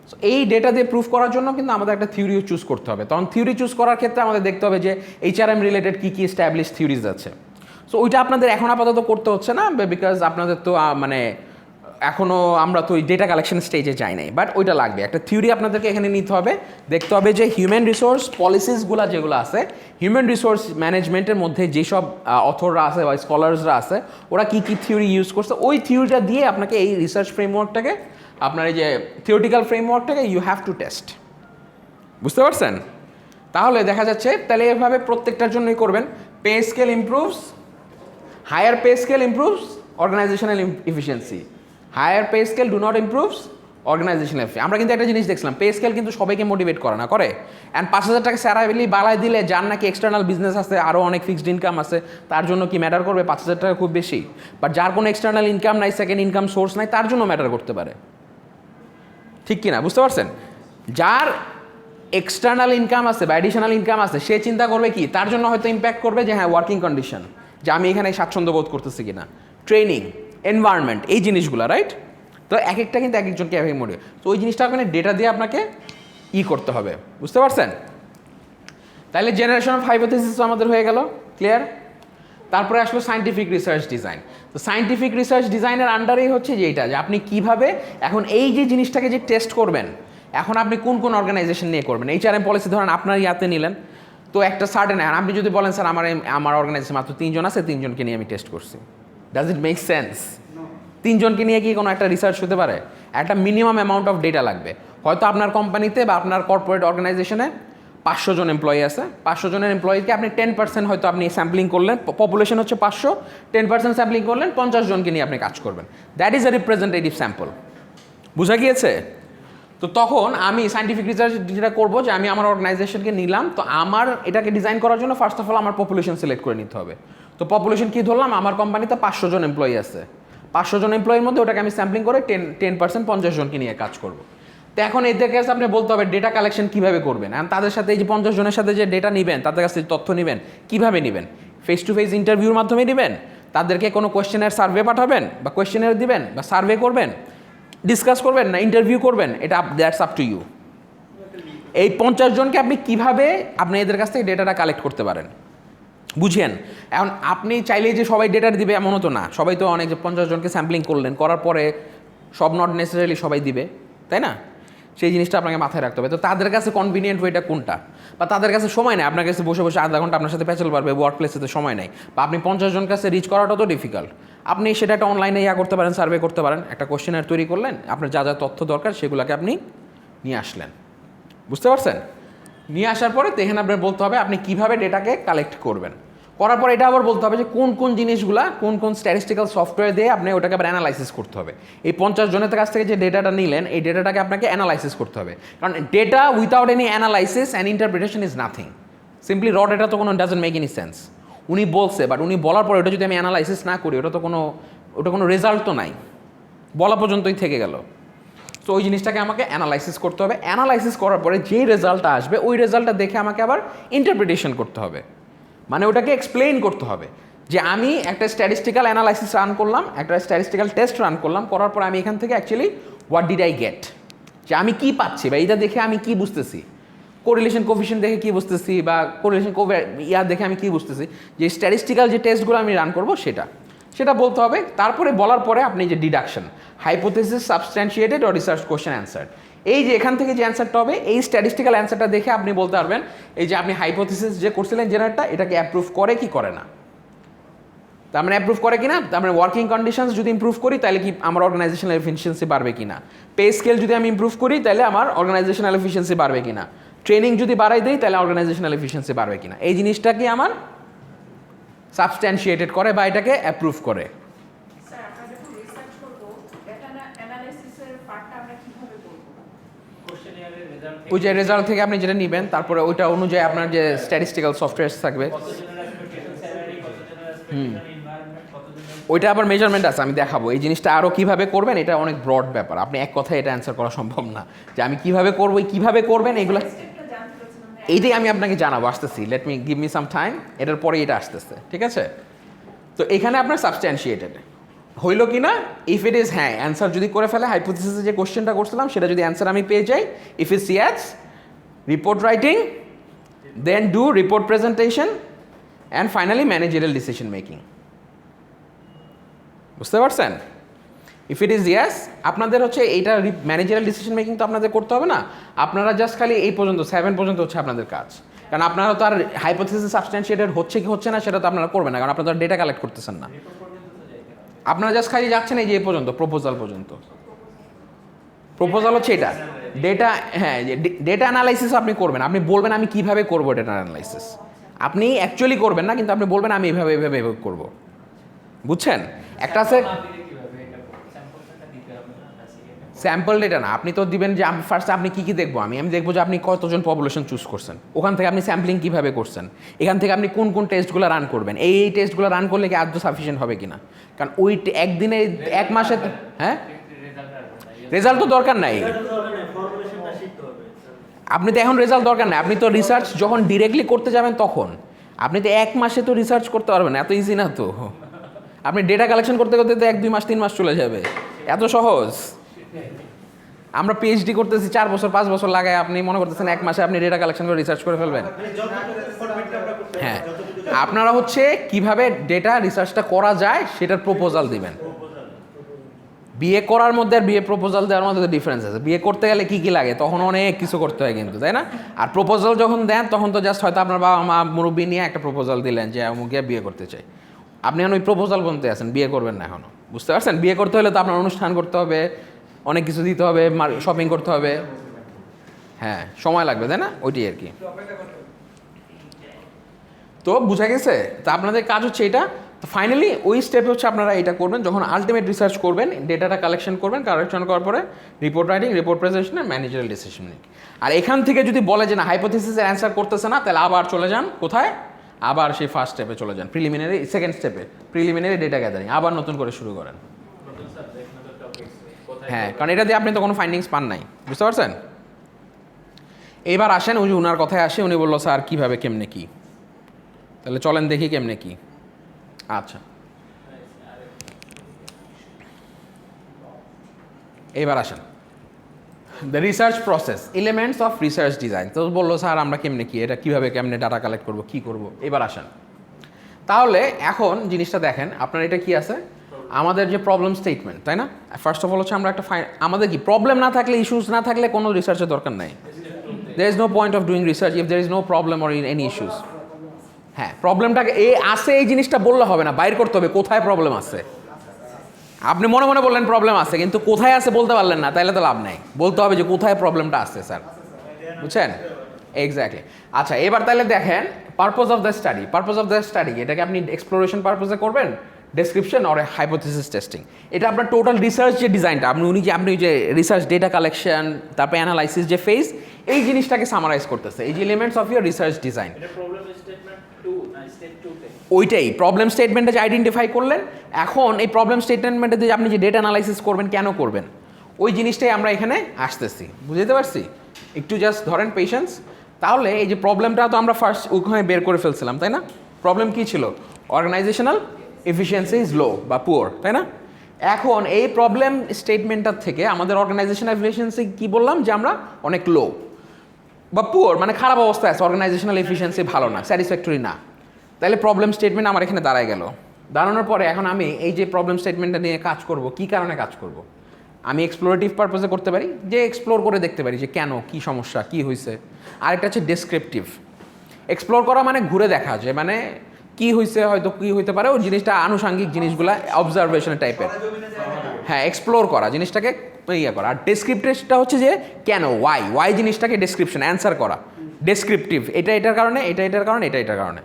S1: সো এই ডেটা দিয়ে প্রুভ করার জন্য কিন্তু আমাদের একটা থিওরিও চুজ করতে হবে। তখন থিওরি চুজ করার ক্ষেত্রে আমাদের দেখতে হবে যে HRM রিলেটেড কী কী এস্টাবলিশ থিওরিজ আছে। সো ওইটা আপনাদের এখন আপাতত করতে হচ্ছে না, বিকজ আপনাদের তো মানে এখনও আমরা তো ওই ডেটা কালেকশন স্টেজে যাই নাই, বাট ওইটা লাগবে। একটা থিওরি আপনাদেরকে এখানে নিতে হবে, দেখতে হবে যে হিউম্যান রিসোর্স পলিসিসগুলো যেগুলো আছে, হিউম্যান রিসোর্স ম্যানেজমেন্টের মধ্যে যেসব অথররা আছে বা স্কলার্সরা আছে ওরা কী কী থিওরি ইউজ করছে, ওই থিওরিটা দিয়ে আপনাকে এই রিসার্চ ফ্রেমওয়ার্কটাকে, আপনার এই যে থিওরিটিক্যাল ফ্রেমওয়ার্কটাকে ইউ হ্যাভ টু টেস্ট, বুঝতে পারছেন? তাহলে দেখা যাচ্ছে তাহলে এভাবে প্রত্যেকটার জন্যই করবেন। Pay scale improves, higher pay scale improves organisational efficiency, higher pay scale do not improves organisational efficiency. আমরা কিন্তু একটা জিনিস দেখছিলাম, পে স্কেল কিন্তু সবাইকে মোটিভেট করে না, করে। অ্যান্ড 5,000 টাকা স্যালারি বাড়ায় দিলে যার নাকি এক্সটার্নাল বিজনেস আছে, আরও অনেক ফিক্সড ইনকাম আছে, তার জন্য কি ম্যাটার করবে 5,000 টাকা খুব বেশি? বাট যার কোনো এক্সটার্নাল ইনকাম নাই, সেকেন্ড ইনকাম সোর্স নাই, তার জন্য ম্যাটার করতে পারে, ঠিক কিনা? বুঝতে পারছেন? যার এক্সটার্নাল ইনকাম আছে বা অ্যাডিশনাল ইনকাম আছে সে চিন্তা করবে কি, তার জন্য হয়তো ইম্প্যাক্ট করবে যে হ্যাঁ ওয়ার্কিং কন্ডিশন, যে আমি এখানে স্বাচ্ছন্দ্য বোধ করতেছি কিনা, ট্রেনিং, এনভায়রনমেন্ট, এই জিনিসগুলো, রাইট? তো এক একটা কিন্তু এক একজনকে এক এক মোড়ে, তো ওই জিনিসটা আপনাকে ডেটা দিয়ে আপনাকে করতে হবে, বুঝতে পারছেন? তাহলে জেনারেশন অফ হাইপোথিসিস আমাদের হয়ে গেল, ক্লিয়ার? তারপরে আসলো সায়েন্টিফিক রিসার্চ ডিজাইন। তো সায়েন্টিফিক রিসার্চ ডিজাইনের আন্ডারেই হচ্ছে যে এইটা, যে আপনি কিভাবে এখন এই যে জিনিসটাকে যে টেস্ট করবেন, এখন আপনি কোন কোন অর্গানাইজেশন নিয়ে করবেন। HRM পলিসি ধরেন আপনার ইয়াতে নিলেন, তো একটা সার্টেন, আপনি যদি বলেন স্যার আমার অর্গানাইজেশন মাত্র 3 জন আছে, 3 জনকে নিয়ে আমি টেস্ট করছি, ডাজ ইট মেক সেন্স? 3 জনকে নিয়ে কি কোনো একটা রিসার্চ হতে পারে? একটা মিনিমাম অ্যামাউন্ট অফ ডেটা লাগবে। হয়তো আপনার কোম্পানিতে বা আপনার কর্পোরেট অর্গানাইজেশনে 500 জন এমপ্লয়ি আছে, 500 জনের এমপ্লয়িকে আপনি 10% হয়তো আপনি স্যাম্পলিং করলেন, পপুলেশন হচ্ছে 500, 10% স্যাম্পলিং করলেন, 50 জনকে নিয়ে আপনি কাজ করবেন, that is a representative sample, বুঝা গিয়েছে? তো তখন আমি সায়েন্টিফিক রিসার্চ যেটা করবো, যে আমি আমার অর্গানাইজেশনকে নিলাম, তো আমার এটাকে ডিজাইন করার জন্য ফার্স্ট অফ অল আমার পপুলেশন সিলেক্ট করে নিতে হবে। তো পপুলেশন কি ধরলাম, আমার কোম্পানিতে 500 জন এমপ্লয়ি আছে, 500 জন এমপ্লয়ির মধ্যে ওটাকে আমি স্যাম্পলিং করে 10% 50 জনকে নিয়ে কাজ করবো। তো এখন এদের কাছে আপনি বলতে হবে ডেটা কালেকশন কীভাবে করবেন, আর তাদের সাথে এই যে 50 জনের সাথে যে ডেটা নেবেন, তাদের কাছে তথ্য নেবেন, কীভাবে নেবেন? ফেস টু ফেস ইন্টারভিউর মাধ্যমে নেবেন, তাদেরকে কোনো কোয়েশ্চেনের সার্ভে পাঠাবেন বা কোয়েশ্চেনের দিবেন বা সার্ভে করবেন, ডিসকাস করবেন, না ইন্টারভিউ করবেন, এটা দ্যাটস আপ টু ইউ। এই 50 জনকে আপনি কিভাবে আপনি এদের কাছ থেকে ডেটাটা কালেক্ট করতে পারেন বুঝেন। এখন আপনি চাইলেই যে সবাই ডেটা দিবে এমনও তো না, সবাই তো অনেক, যে 50 জনকে স্যাম্পলিং করলেন, করার পরে সব নট নেসেসারিলি সবাই দিবে, তাই না? সেই জিনিসটা আপনাকে মাথায় রাখতে হবে। তো তাদের কাছে কনভিনিয়েন্ট ওয়েটা কোনটা, বা তাদের কাছে সময় নেই আপনার কাছে বসে বসে আধা ঘন্টা আপনার সাথে প্যাচেল পারবে, ওয়ার্ক প্লেসে তো সময় নেই, বা আপনি 50 জন কাছে রিচ করাটা তো ডিফিকাল্ট, আপনি সেটা একটা অনলাইনে করতে পারেন, সার্ভে করতে পারেন, একটা কোশ্চেনার তৈরি করলেন, আপনার যা যা তথ্য দরকার সেগুলোকে আপনি নিয়ে আসলেন, বুঝতে পারছেন? নিয়ে আসার পরে তো এখানে আপনার বলতে হবে আপনি কীভাবে ডেটাকে কালেক্ট করবেন, করার পর এটা আবার বলতে হবে যে কোন কোন জিনিসগুলা, কোন কোন স্ট্যাটিস্টিক্যাল সফটওয়্যার দিয়ে আপনি ওটাকে আবার অ্যানালাইসিস করতে হবে। এই 50 জনের কাছ থেকে যে ডেটাটা নিলেন, এই ডেটাটাকে আপনাকে অ্যানালাইসিস করতে হবে, কারণ data without any analysis and interpretation is nothing. Simply র ডেটা তো কোনো ডাজন্ট মেক এনি সেন্স। উনি বলছে, বাট উনি বলার পরে ওটা যদি আমি অ্যানালাইসিস না করি, ওটা কোনো রেজাল্ট তো নাই, বলা পর্যন্তই থেকে গেল। তো ওই জিনিসটাকে আমাকে অ্যানালাইসিস করতে হবে, অ্যানালাইসিস করার পরে যেই রেজাল্টটা আসবে ওই রেজাল্টটা দেখে আমাকে আবার ইন্টারপ্রিটেশন করতে হবে, মানে ওটাকে এক্সপ্লেইন করতে হবে যে আমি একটা স্ট্যাটিস্টিক্যাল অ্যানালাইসিস রান করলাম, একটা স্ট্যাটিস্টিক্যাল টেস্ট রান করলাম, করার পর আমি এখান থেকে actually what did I get, যে আমি কী পাচ্ছি বা এটা দেখে আমি কী বুঝতেছি, কোরিলেশন কোফিশিয়েন্ট দেখে কী বুঝতেছি, বা কোরিলেশন দেখে আমি কী বুঝতেছি, যে স্ট্যাটিস্টিক্যাল যে টেস্টগুলো আমি রান করবো সেটা বলতে হবে। তারপরে বলার পরে আপনি যে deduction, hypothesis substantiated or research question answer, এই যে এখান থেকে যে অ্যান্সারটা হবে, এই স্ট্যাটিস্টিক্যাল অ্যান্সারটা দেখে আপনি বলতে পারবেন এই যে আপনি হাইপোথেসিস যে করছিলেন জেনারেটটা, এটাকে অ্যাপ্রুভ করে কি করে না। তার মানে অ্যাপ্রুভ করে কিনা, তার মানে ওয়ার্কিং কন্ডিশনস যদি ইমপ্রুভ করি তাহলে কি আমার অর্গানাইজেশনাল এফিসিয়েন্সি বাড়বে কিনা, পে স্কেল যদি আমি ইমপ্রুভ করি তাহলে আমার অর্গানাইজেশনাল এফিসিয়েন্সি বাড়বে কিনা, ট্রেনিং যদি বাড়াই দিই তাহলে অর্গানাইজেশনাল এফিসিয়েন্সি বাড়বে কিনা, এই জিনিসটাকে আমার সাবস্ট্যান্সিয়েটেড করে বা এটাকে অ্যাপ্রুভ করে। ওই যে রেজাল্ট থেকে আপনি যেটা নেবেন, তারপরে ওইটা অনুযায়ী আপনার যে স্ট্যাটিস্টিক্যাল সফটওয়্যার থাকবে, ওইটা আবার মেজারমেন্ট আছে, আমি দেখাবো এই জিনিসটা আরও কীভাবে করবেন। এটা অনেক ব্রড ব্যাপার, আপনি এক কথায় এটা অ্যান্সার করা সম্ভব না যে আমি কীভাবে করবো, কীভাবে করবেন এগুলো, এইটাই আমি আপনাকে জানাবো, আসতেছি। Let me give me some time, এটার পরে এটা আসতেছে, ঠিক আছে? তো এখানে আপনার সাবস্ট্যান্সিয়েটেড হইল কি না, ইফ ইট ইজ হ্যাঁ অ্যান্সার যদি করে ফেলে, হাইপোথিসিসে যে কোশ্চেনটা করছিলাম সেটা যদি অ্যান্সার আমি পেয়ে যাই, if it's yes, report writing, then do report presentation, and finally managerial decision making. বুঝতে পারছেন? ইফ ইট ইজ ইয়েস, আপনাদের হচ্ছে এইটা ম্যানেজারিয়াল ডিসিশন মেকিং তো আপনাদের করতে হবে না, আপনারা জাস্ট খালি এই পর্যন্ত 7 পর্যন্ত হচ্ছে আপনাদের কাজ। কারণ আপনারা তো আর হাইপোথিসিস সাবস্ট্যান্সিয়েটেড হচ্ছে কি হচ্ছে না সেটা তো আপনারা করবেন না, কারণ আপনারা তো ডেটা কালেক্ট করতেছেন না, আপনারা জাস্ট খালি যাচ্ছেন এই যে এই পর্যন্ত, প্রপোজাল পর্যন্ত। প্রপোজাল হচ্ছে এটা ডেটা, হ্যাঁ ডেটা অ্যানালাইসিস আপনি করবেন, আপনি বলবেন আমি কিভাবে করবো ডেটা অ্যানালাইসিস, আপনি অ্যাকচুয়ালি করবেন না, কিন্তু আপনি বলবেন আমি এইভাবে এইভাবে এইভাবে করবো। বুঝছেন? একটা আছে স্যাম্পল ডেটা না, আপনি তো দিবেন যে আমি ফার্স্ট আপনি কী কী দেখবো, আমি দেখবো যে আপনি কতজন পপুলেশন চুজ করছেন, ওখান থেকে আপনি স্যাম্পলিং কীভাবে করছেন, এখান থেকে আপনি কোন কোন টেস্টগুলো রান করবেন, এই টেস্টগুলো রান করলে কি আদৌ সাফিসিয়েন্ট হবে কিনা, কারণ ওই একদিনে 1 মাসে, হ্যাঁ রেজাল্ট তো দরকার নাই, আপনি তো এখন রেজাল্ট দরকার নাই, আপনি তো রিসার্চ যখন ডিরেক্টলি করতে যাবেন তখন, আপনি তো 1 মাসে তো রিসার্চ করতে পারবেন, এত ইজি না তো, আপনি ডেটা কালেকশন করতে করতে তো 1-2 মাস 3 মাস চলে যাবে, এত সহজ। আমরা পিএইচডি করতেছি 4 বছর 5 বছর লাগায়, আপনি মনে করতেছেন 1 মাসে আপনি ডেটা কালেকশন করে রিসার্চ করে ফেলবেন? হ্যাঁ, আপনারা হচ্ছে কিভাবে ডেটা রিসার্চটা করা যায় সেটার প্রপোজাল দিবেন। বিএ করার মধ্যে আর বিএ প্রপোজাল দেওয়ার মধ্যে তো ডিফারেন্স আছে, বিএ করতে গেলে কী কী লাগে তখন অনেক কিছু করতে হয় কিন্তু, তাই না? আর প্রপোজাল যখন দেন তখন তো জাস্ট হয়তো আপনার বাবা মা মুরব্বী নিয়ে একটা প্রপোজাল দিলেন যে অমুকে বিয়ে করতে চাই, আপনি এখন ওই প্রপোজাল বলতে আছেন, বিয়ে করবেন না এখনও। বুঝতে পারছেন? বিয়ে করতে হলে তো আপনার অনুষ্ঠান করতে হবে, অনেক কিছু দিতে হবে, শপিং করতে হবে, হ্যাঁ সময় লাগবে, তাই না? ওইটাই আর কি। তো বুঝা গেছে? তা আপনাদের কাজ হচ্ছে এটা। তো ফাইনালি ওই স্টেপে হচ্ছে আপনারা এটা করবেন, যখন আলটিমেট রিসার্চ করবেন, ডেটাটা কালেকশন করবেন, কালেকশন করার পরে report writing, report presentation, managerial decision making. আর এখান থেকে যদি বলে যে না হাইপোথিসিসের অ্যান্সার করতেছে না, তাহলে আবার চলে যান কোথায়, আবার সেই ফার্স্ট স্টেপে চলে যান, প্রিলিমিনারি সেকেন্ড স্টেপে প্রিলিমিনারি ডেটা গ্যাদারিং, আবার নতুন করে শুরু করেন। হ্যাঁ, কারণ এটা দিয়ে আপনি তো কোনো ফাইন্ডিংস পান নাই। বুঝতে পারছেন? এইবার আসেন ওই যে উনার কথায় আসে, উনি বললো স্যার কীভাবে কেমনে কী, তাহলে চলেন দেখি কেমনে কী। আচ্ছা, এবার আসেন the research process, elements of research design. তো বললো স্যার আমরা কেমনে কী, এটা কীভাবে কেমনে ডাটা কালেক্ট করবো, কী করবো। এবার আসেন তাহলে এখন জিনিসটা দেখেন, আপনার এটা কি আছে, আমাদের যে প্রবলেম স্টেটমেন্ট, তাই না? ফার্স্ট অফ অল হচ্ছে আমরা একটা আমাদের কি প্রবলেম না থাকলে, ইস্যুস না থাকলে কোনো রিসার্চের দরকার নাই। there is no point of doing research if there is no problem or any issues. হ্যাঁ, প্রবলেমটাকে আছে এই জিনিসটা বললে হবে না, বাইর করতে হবে কোথায় প্রবলেম আছে। আপনি মনে মনে বললেন প্রবলেম আছে, কিন্তু কোথায় আছে বলতে পারলেন না, তাহলে তো লাভ নেই। বলতে হবে যে কোথায় প্রবলেমটা আছে স্যার। বুঝছেন? এক্স্যাক্টলি। আচ্ছা, এবার তাহলে দেখেন purpose of the study. Purpose of the study এটাকে আপনি এক্সপ্লোরেশন পারপোজে করবেন, ডেসক্রিপশন অর হাইপোথিসিস টেস্টিং। এটা আপনার টোটাল রিসার্চ যে ডিজাইনটা, আপনি যে রিসার্চ ডেটা কালেকশন, তারপরে অ্যানালাইসিস যে ফেজ, এই জিনিসটাকে সামারাইজ করতেছে, এই যে elements of your research design. ওইটাই প্রবলেম স্টেটমেন্টে যে আইডেন্টিফাই করলেন, এখন এই প্রবলেম স্টেটমেন্টে যে আপনি যে ডেটা অ্যানালাইসিস করবেন, কেন করবেন, ওই জিনিসটাই আমরা এখানে আসতেছি। বুঝতে পারছি? একটু জাস্ট ধরেন পেশেন্স। তাহলে এই যে প্রবলেমটা তো আমরা ফার্স্ট ওখানে বের করে ফেলছিলাম, তাই না? প্রবলেম কী ছিল? অর্গানাইজেশনাল এফিসিয়েন্সি ইজ লো বা পুয়ার, তাই না? এখন এই প্রবলেম স্টেটমেন্টটার থেকে আমাদের অর্গানাইজেশনাল এফিসিয়েন্সি কী বললাম, যে আমরা অনেক লো বা পুয়ার, মানে খারাপ অবস্থায় আছে, অর্গানাইজেশনাল এফিসিয়েন্সি ভালো না, স্যাটিসফ্যাক্টরি না। তাহলে প্রবলেম স্টেটমেন্ট আমার এখানে দাঁড়ায় গেল। দাঁড়ানোর পরে এখন আমি এই যে প্রবলেম স্টেটমেন্টটা নিয়ে কাজ করব, কী কারণে কাজ করব? আমি এক্সপ্লোরেটিভ পারপোজে করতে পারি, যে এক্সপ্লোর করে দেখতে পারি যে কেন, কী সমস্যা, কী হয়েছে। আরেকটা হচ্ছে ডেসক্রিপটিভ। এক্সপ্লোর করা মানে ঘুরে দেখা, যে মানে কী হয়েছে, হয়তো কী হইতে পারে, ওই জিনিসটা আনুষাঙ্গিক জিনিসগুলা অবজারভেশন টাইপের। হ্যাঁ, এক্সপ্লোর করা জিনিসটাকে ইয়ে করা। আর ডেসক্রিপটিভটা হচ্ছে যে কেন, ওয়াই জিনিসটাকে ডেসক্রিপশন অ্যান্সার করা। ডেসক্রিপটিভ এটা এটার কারণে, এটা এটার কারণে, এটা এটার কারণে,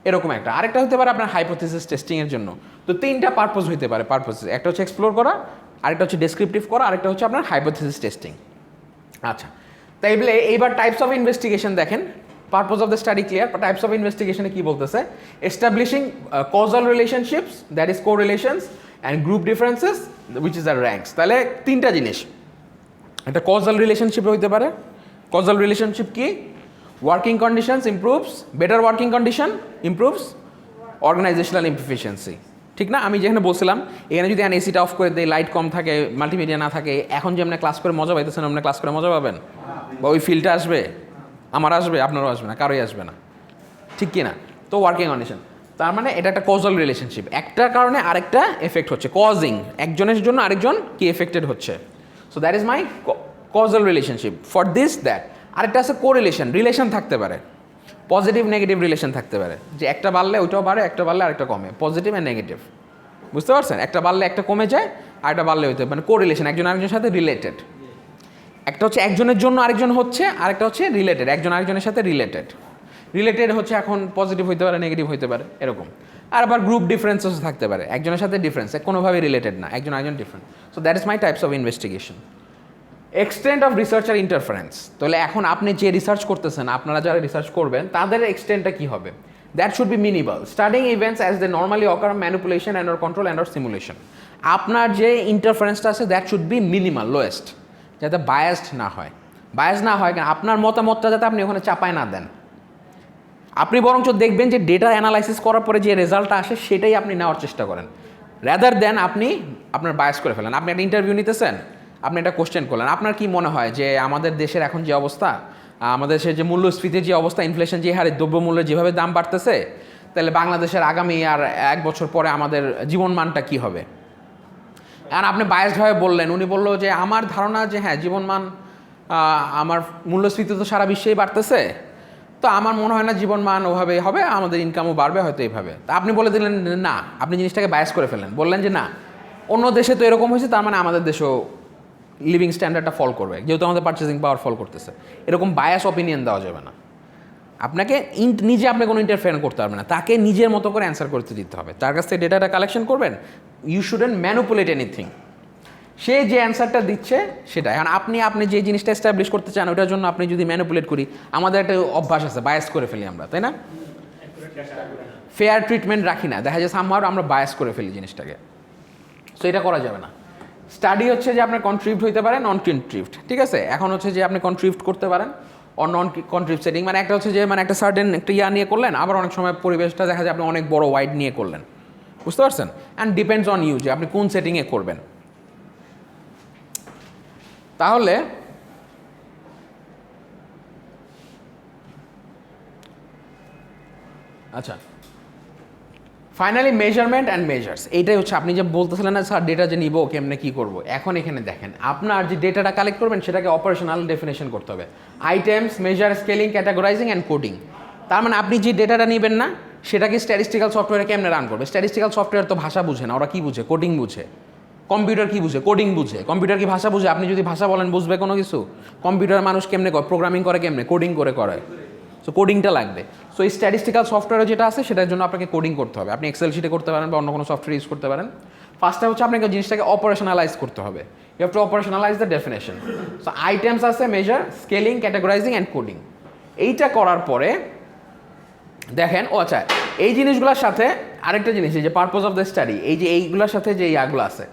S1: এরকম একটা। আরেকটা হতে পারে আপনার হাইপোথিসিস টেস্টিংয়ের জন্য। তো 3টা পারপোজ হইতে পারে পারপোসেস, একটা হচ্ছে এক্সপ্লোর করা, আরেকটা হচ্ছে ডেসক্রিপটিভ করা, আরেকটা হচ্ছে আপনার হাইপোথিসিস টেস্টিং। আচ্ছা, তাই বলে এইবার টাইপস অফ ইনভেস্টিগেশন দেখেন। Purpose of the study clear, types of ইনভেস্টিগেশনে কি বলতেছে, establishing causal relationships that is correlations and group differences which is আর র্যাঙ্কস। তাহলে তিনটা জিনিস, একটা কজাল রিলেশনশিপ হইতে পারে। কজাল রিলেশনশিপ কি, working conditions improves, better working condition improves organisational efficiency, ঠিক না? আমি যেখানে বলছিলাম এখানে যদি এসিটা অফ করে দেয়, লাইট কম থাকে, মাল্টিমিডিয়া না থাকে, এখন যে আপনি ক্লাস করে মজা পাইতেছেন, আপনি ক্লাস করে মজা পাবেন বা ওই ফিলটা আসবে, আমার আসবে, আপনারও আসবে না, কারোই আসবে না, ঠিক কি না? তো ওয়ার্কিং কন্ডিশন, তার মানে এটা একটা কজাল রিলেশনশিপ, একটার কারণে আরেকটা এফেক্ট হচ্ছে, কজিং, একজনের জন্য আরেকজন কি এফেক্টেড হচ্ছে। So that is my causal relationship for this that. আরেকটা আছে কোরিলেশন, রিলেশন থাকতে পারে, পজিটিভ নেগেটিভ রিলেশন থাকতে পারে, যে একটা বাড়লে ওইটাও বাড়ে, একটা বাড়লে আরেকটা কমে, পজিটিভ অ্যান্ড নেগেটিভ, বুঝতে পারছেন? একটা বাড়লে একটা কমে যায়, আরেকটা বাড়লে হইতে মানে কোরিলেশন, একজন আরেকজনের সাথে রিলেটেড। একটা হচ্ছে একজনের জন্য আরেকজন হচ্ছে, আরেকটা হচ্ছে রিলেটেড, একজন আরেকজনের সাথে রিলেটেড। রিলেটেড হচ্ছে এখন পজিটিভ হইতে পারে, নেগেটিভ হইতে পারে, এরকম। আর আবার গ্রুপ ডিফারেন্সেস থাকতে পারে, একজনের সাথে ডিফারেন্স, কোনোভাবে রিলেটেড না, একজন আরেকজন different. So that is my types of investigation. Extent of research আর ইন্টারফারেন্স, তাহলে এখন আপনি যে রিসার্চ করতেছেন, আপনারা যারা রিসার্চ করবেন তাদের এক্সটেন্টটা কী হবে, that should be minimal, studying events as they normally occur, manipulation and or control and or simulation. আপনার যে ইন্টারফারেন্সটা আছে that should be minimal, lowest, যাতে বায়াসড না হয়। বায়াস না হয় কেন, আপনার মতামতটা যাতে আপনি ওখানে চাপায় না দেন। আপনি বরঞ্চ দেখবেন যে ডেটা অ্যানালাইসিস করার পরে যে রেজাল্টটা আসে সেটাই আপনি নেওয়ার চেষ্টা করেন, র্যাদার দেন আপনি আপনার বায়াস করে ফেলেন। আপনি একটা ইন্টারভিউ নিতেছেন, আপনি একটা কোশ্চেন করলেন, আপনার কি মনে হয় যে আমাদের দেশের এখন যে অবস্থা, আমাদের দেশের যে মূল্যস্ফীতির যে অবস্থা, ইনফ্লেশন যে হারে, দ্রব্যমূল্যের যেভাবে দাম বাড়তেছে, তাহলে বাংলাদেশের আগামী আর 1 বছর পরে আমাদের জীবনমানটা কি হবে? আর আপনি বায়াসডভাবে বললেন, উনি বললো যে আমার ধারণা যে হ্যাঁ জীবনমান, আমার মূল্যস্ফীতি তো সারা বিশ্বেই বাড়তেছে, তো আমার মনে হয় না জীবনমান ওভাবে হবে, আমাদের ইনকামও বাড়বে হয়তো এইভাবে। তা আপনি বলে দিলেন না, আপনি জিনিসটাকে বায়াস করে ফেললেন, বললেন যে না, অন্য দেশে তো এরকম হয়েছে, তার মানে আমাদের দেশেও লিভিং স্ট্যান্ডার্ডটা ফল করবে, যেহেতু আমাদের পারচেসিং পাওয়ার ফল করতেছে। এরকম বায়াস অপিনিয়ন দেওয়া যাবে না। আপনাকে নিজে আপনি কোনো ইন্টারফেয়ার করতে পারবেন না, তাকে নিজের মতো করে অ্যান্সার করতে দিতে হবে। তার কাছ থেকে ডেটাটা কালেকশন করবেন, ইউ শুডেন্ট ম্যানুপুলেট এনিথিং। সে যে অ্যান্সারটা দিচ্ছে সেটা, এখন আপনি যে জিনিসটা এস্টাবলিশ করতে চান ওটার জন্য আপনি যদি ম্যানুপুলেট করি, আমাদের একটা অভ্যাস আছে, বায়াস করে ফেলি আমরা, তাই না? ফেয়ার ট্রিটমেন্ট রাখি না, দেখা যায় সামহাও আমরা বায়াস করে ফেলি জিনিসটাকে। সো এটা করা যাবে না। স্টাডি হচ্ছে যে আপনার কন্ট্রিবিউট হইতে পারে, নন কন্ট্রিবিউট, ঠিক আছে? এখন হচ্ছে যে আপনি কন্ট্রিবিউট করতে পারেন অর নন কন্ট্রিবিউট সেটিং, মানে একটা হচ্ছে যে মানে একটা সার্টেন একটা নিয়ে করলেন, আবার অনেক সময় পরিবেশটা দেখা যায় আপনি অনেক বড় ওয়াইড নিয়ে করলেন, বুঝতে পারছেন? অ্যান্ড ডিপেন্ডস অন ইউ যে আপনি কোন সেটিংয়ে করবেন। তাহলে আচ্ছা, ফাইনালি মেজারমেন্ট অ্যান্ড মেজার্স, এইটাই হচ্ছে আপনি যে বলতেছিলেন না স্যার ডেটা যে নিব কেমনে কী করবো। এখন এখানে দেখেন, আপনার যে ডেটাটা কালেক্ট করবেন সেটাকে অপারেশনাল ডেফিনেশন করতে হবে, items, measure, scaling, categorizing and coding. তার মানে আপনি যে ডেটাটা নেবেন না সেটাকে স্ট্যাটিস্টিক্যাল সফটওয়্যারে কেমনে রান করবে। স্ট্যাটিস্টিক্যাল সফটওয়্যার তো ভাষা বুঝে না, ওরা কী বুঝে, কোডিং বুঝে। কম্পিউটার কী বুঝে, কোডিং বুঝে। কম্পিউটার কি ভাষা বুঝে? আপনি যদি ভাষা বলেন বুঝবে কোনো কিছু? কম্পিউটার মানুষ কেমনে করে, প্রোগ্রামিং করে কেমনে, কোডিং করে। সো কোডিংটা লাগবে। সো এই স্ট্যাটিস্টিক্যাল সফটওয়্যার যেটা আছে সেটার জন্য আপনাকে কোডিং করতে হবে। আপনি এক্সেল শিটে করতে পারেন বা অন্য কোনো সফটওয়্যার ইউজ করতে পারেন। ফার্স্টটা হচ্ছে আপনাকে জিনিসটাকে অপারেশনালাইজ করতে হবে। You have to operationalize the definition. So items আছে, measure, scaling, categorizing and coding. এইটা করার পরে দেখেন, ও আচ্ছা, এই জিনিসগুলোর সাথে আরেকটা জিনিস, এই যে পারপোজ অফ দ্য স্টাডি, এই যে এইগুলোর সাথে যে ইয়াগুলো আছে,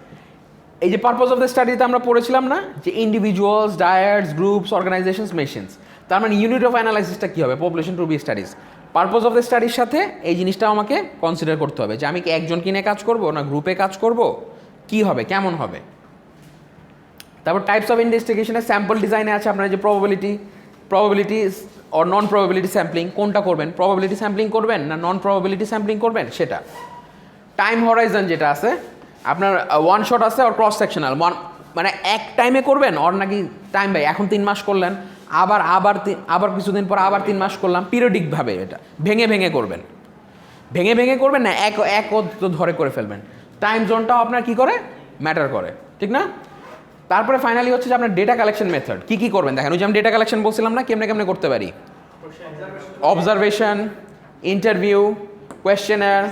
S1: এই যে পারপোজ অফ দ্য স্টাডিতে আমরা পড়েছিলাম না যে individuals, dyads, groups, organisations, machines. তার মানে ইউনিট অফ অ্যানালাইসিসটা কী হবে? Population to be studies. Purpose of the স্টাডির সাথে এই জিনিসটাও আমাকে কনসিডার করতে হবে যে আমি কি একজন কিনে কাজ করব না গ্রুপে কাজ করব, কি হবে, কেমন হবে। তারপর টাইপস অফ ইনভেস্টিগেশনের স্যাম্পল ডিজাইনে আছে আপনার যে probability or non probability sampling, কোনটা করবেন, প্রবাবিলিটি স্যাম্পলিং করবেন না নন প্রবাবিলিটি স্যাম্পলিং করবেন সেটা। টাইম হরাইজন যেটা আছে আপনার, ওয়ান শট আছে আর ক্রস সেকশনাল, মানে এক টাইমে করবেন অর নাকি টাইম বাই, এখন 3 মাস করলেন, আবার কিছুদিন পর আবার 3 মাস করলাম, পিরিয়ডিকভাবে এটা ভেঙে করবেন। ভেঙে করবেন না এক ধরে করে ফেলবেন। টাইম জোনটাও আপনার কি করে, ম্যাটার করে, ঠিক না? তারপরে ফাইনালি হচ্ছে যে আপনার ডেটা কালেকশন মেথড কী করবেন। দেখেন, ওই যে আমি ডেটা কালেকশন বলছিলাম না, কেমনে করতে পারি, observation, interview, questionnaire,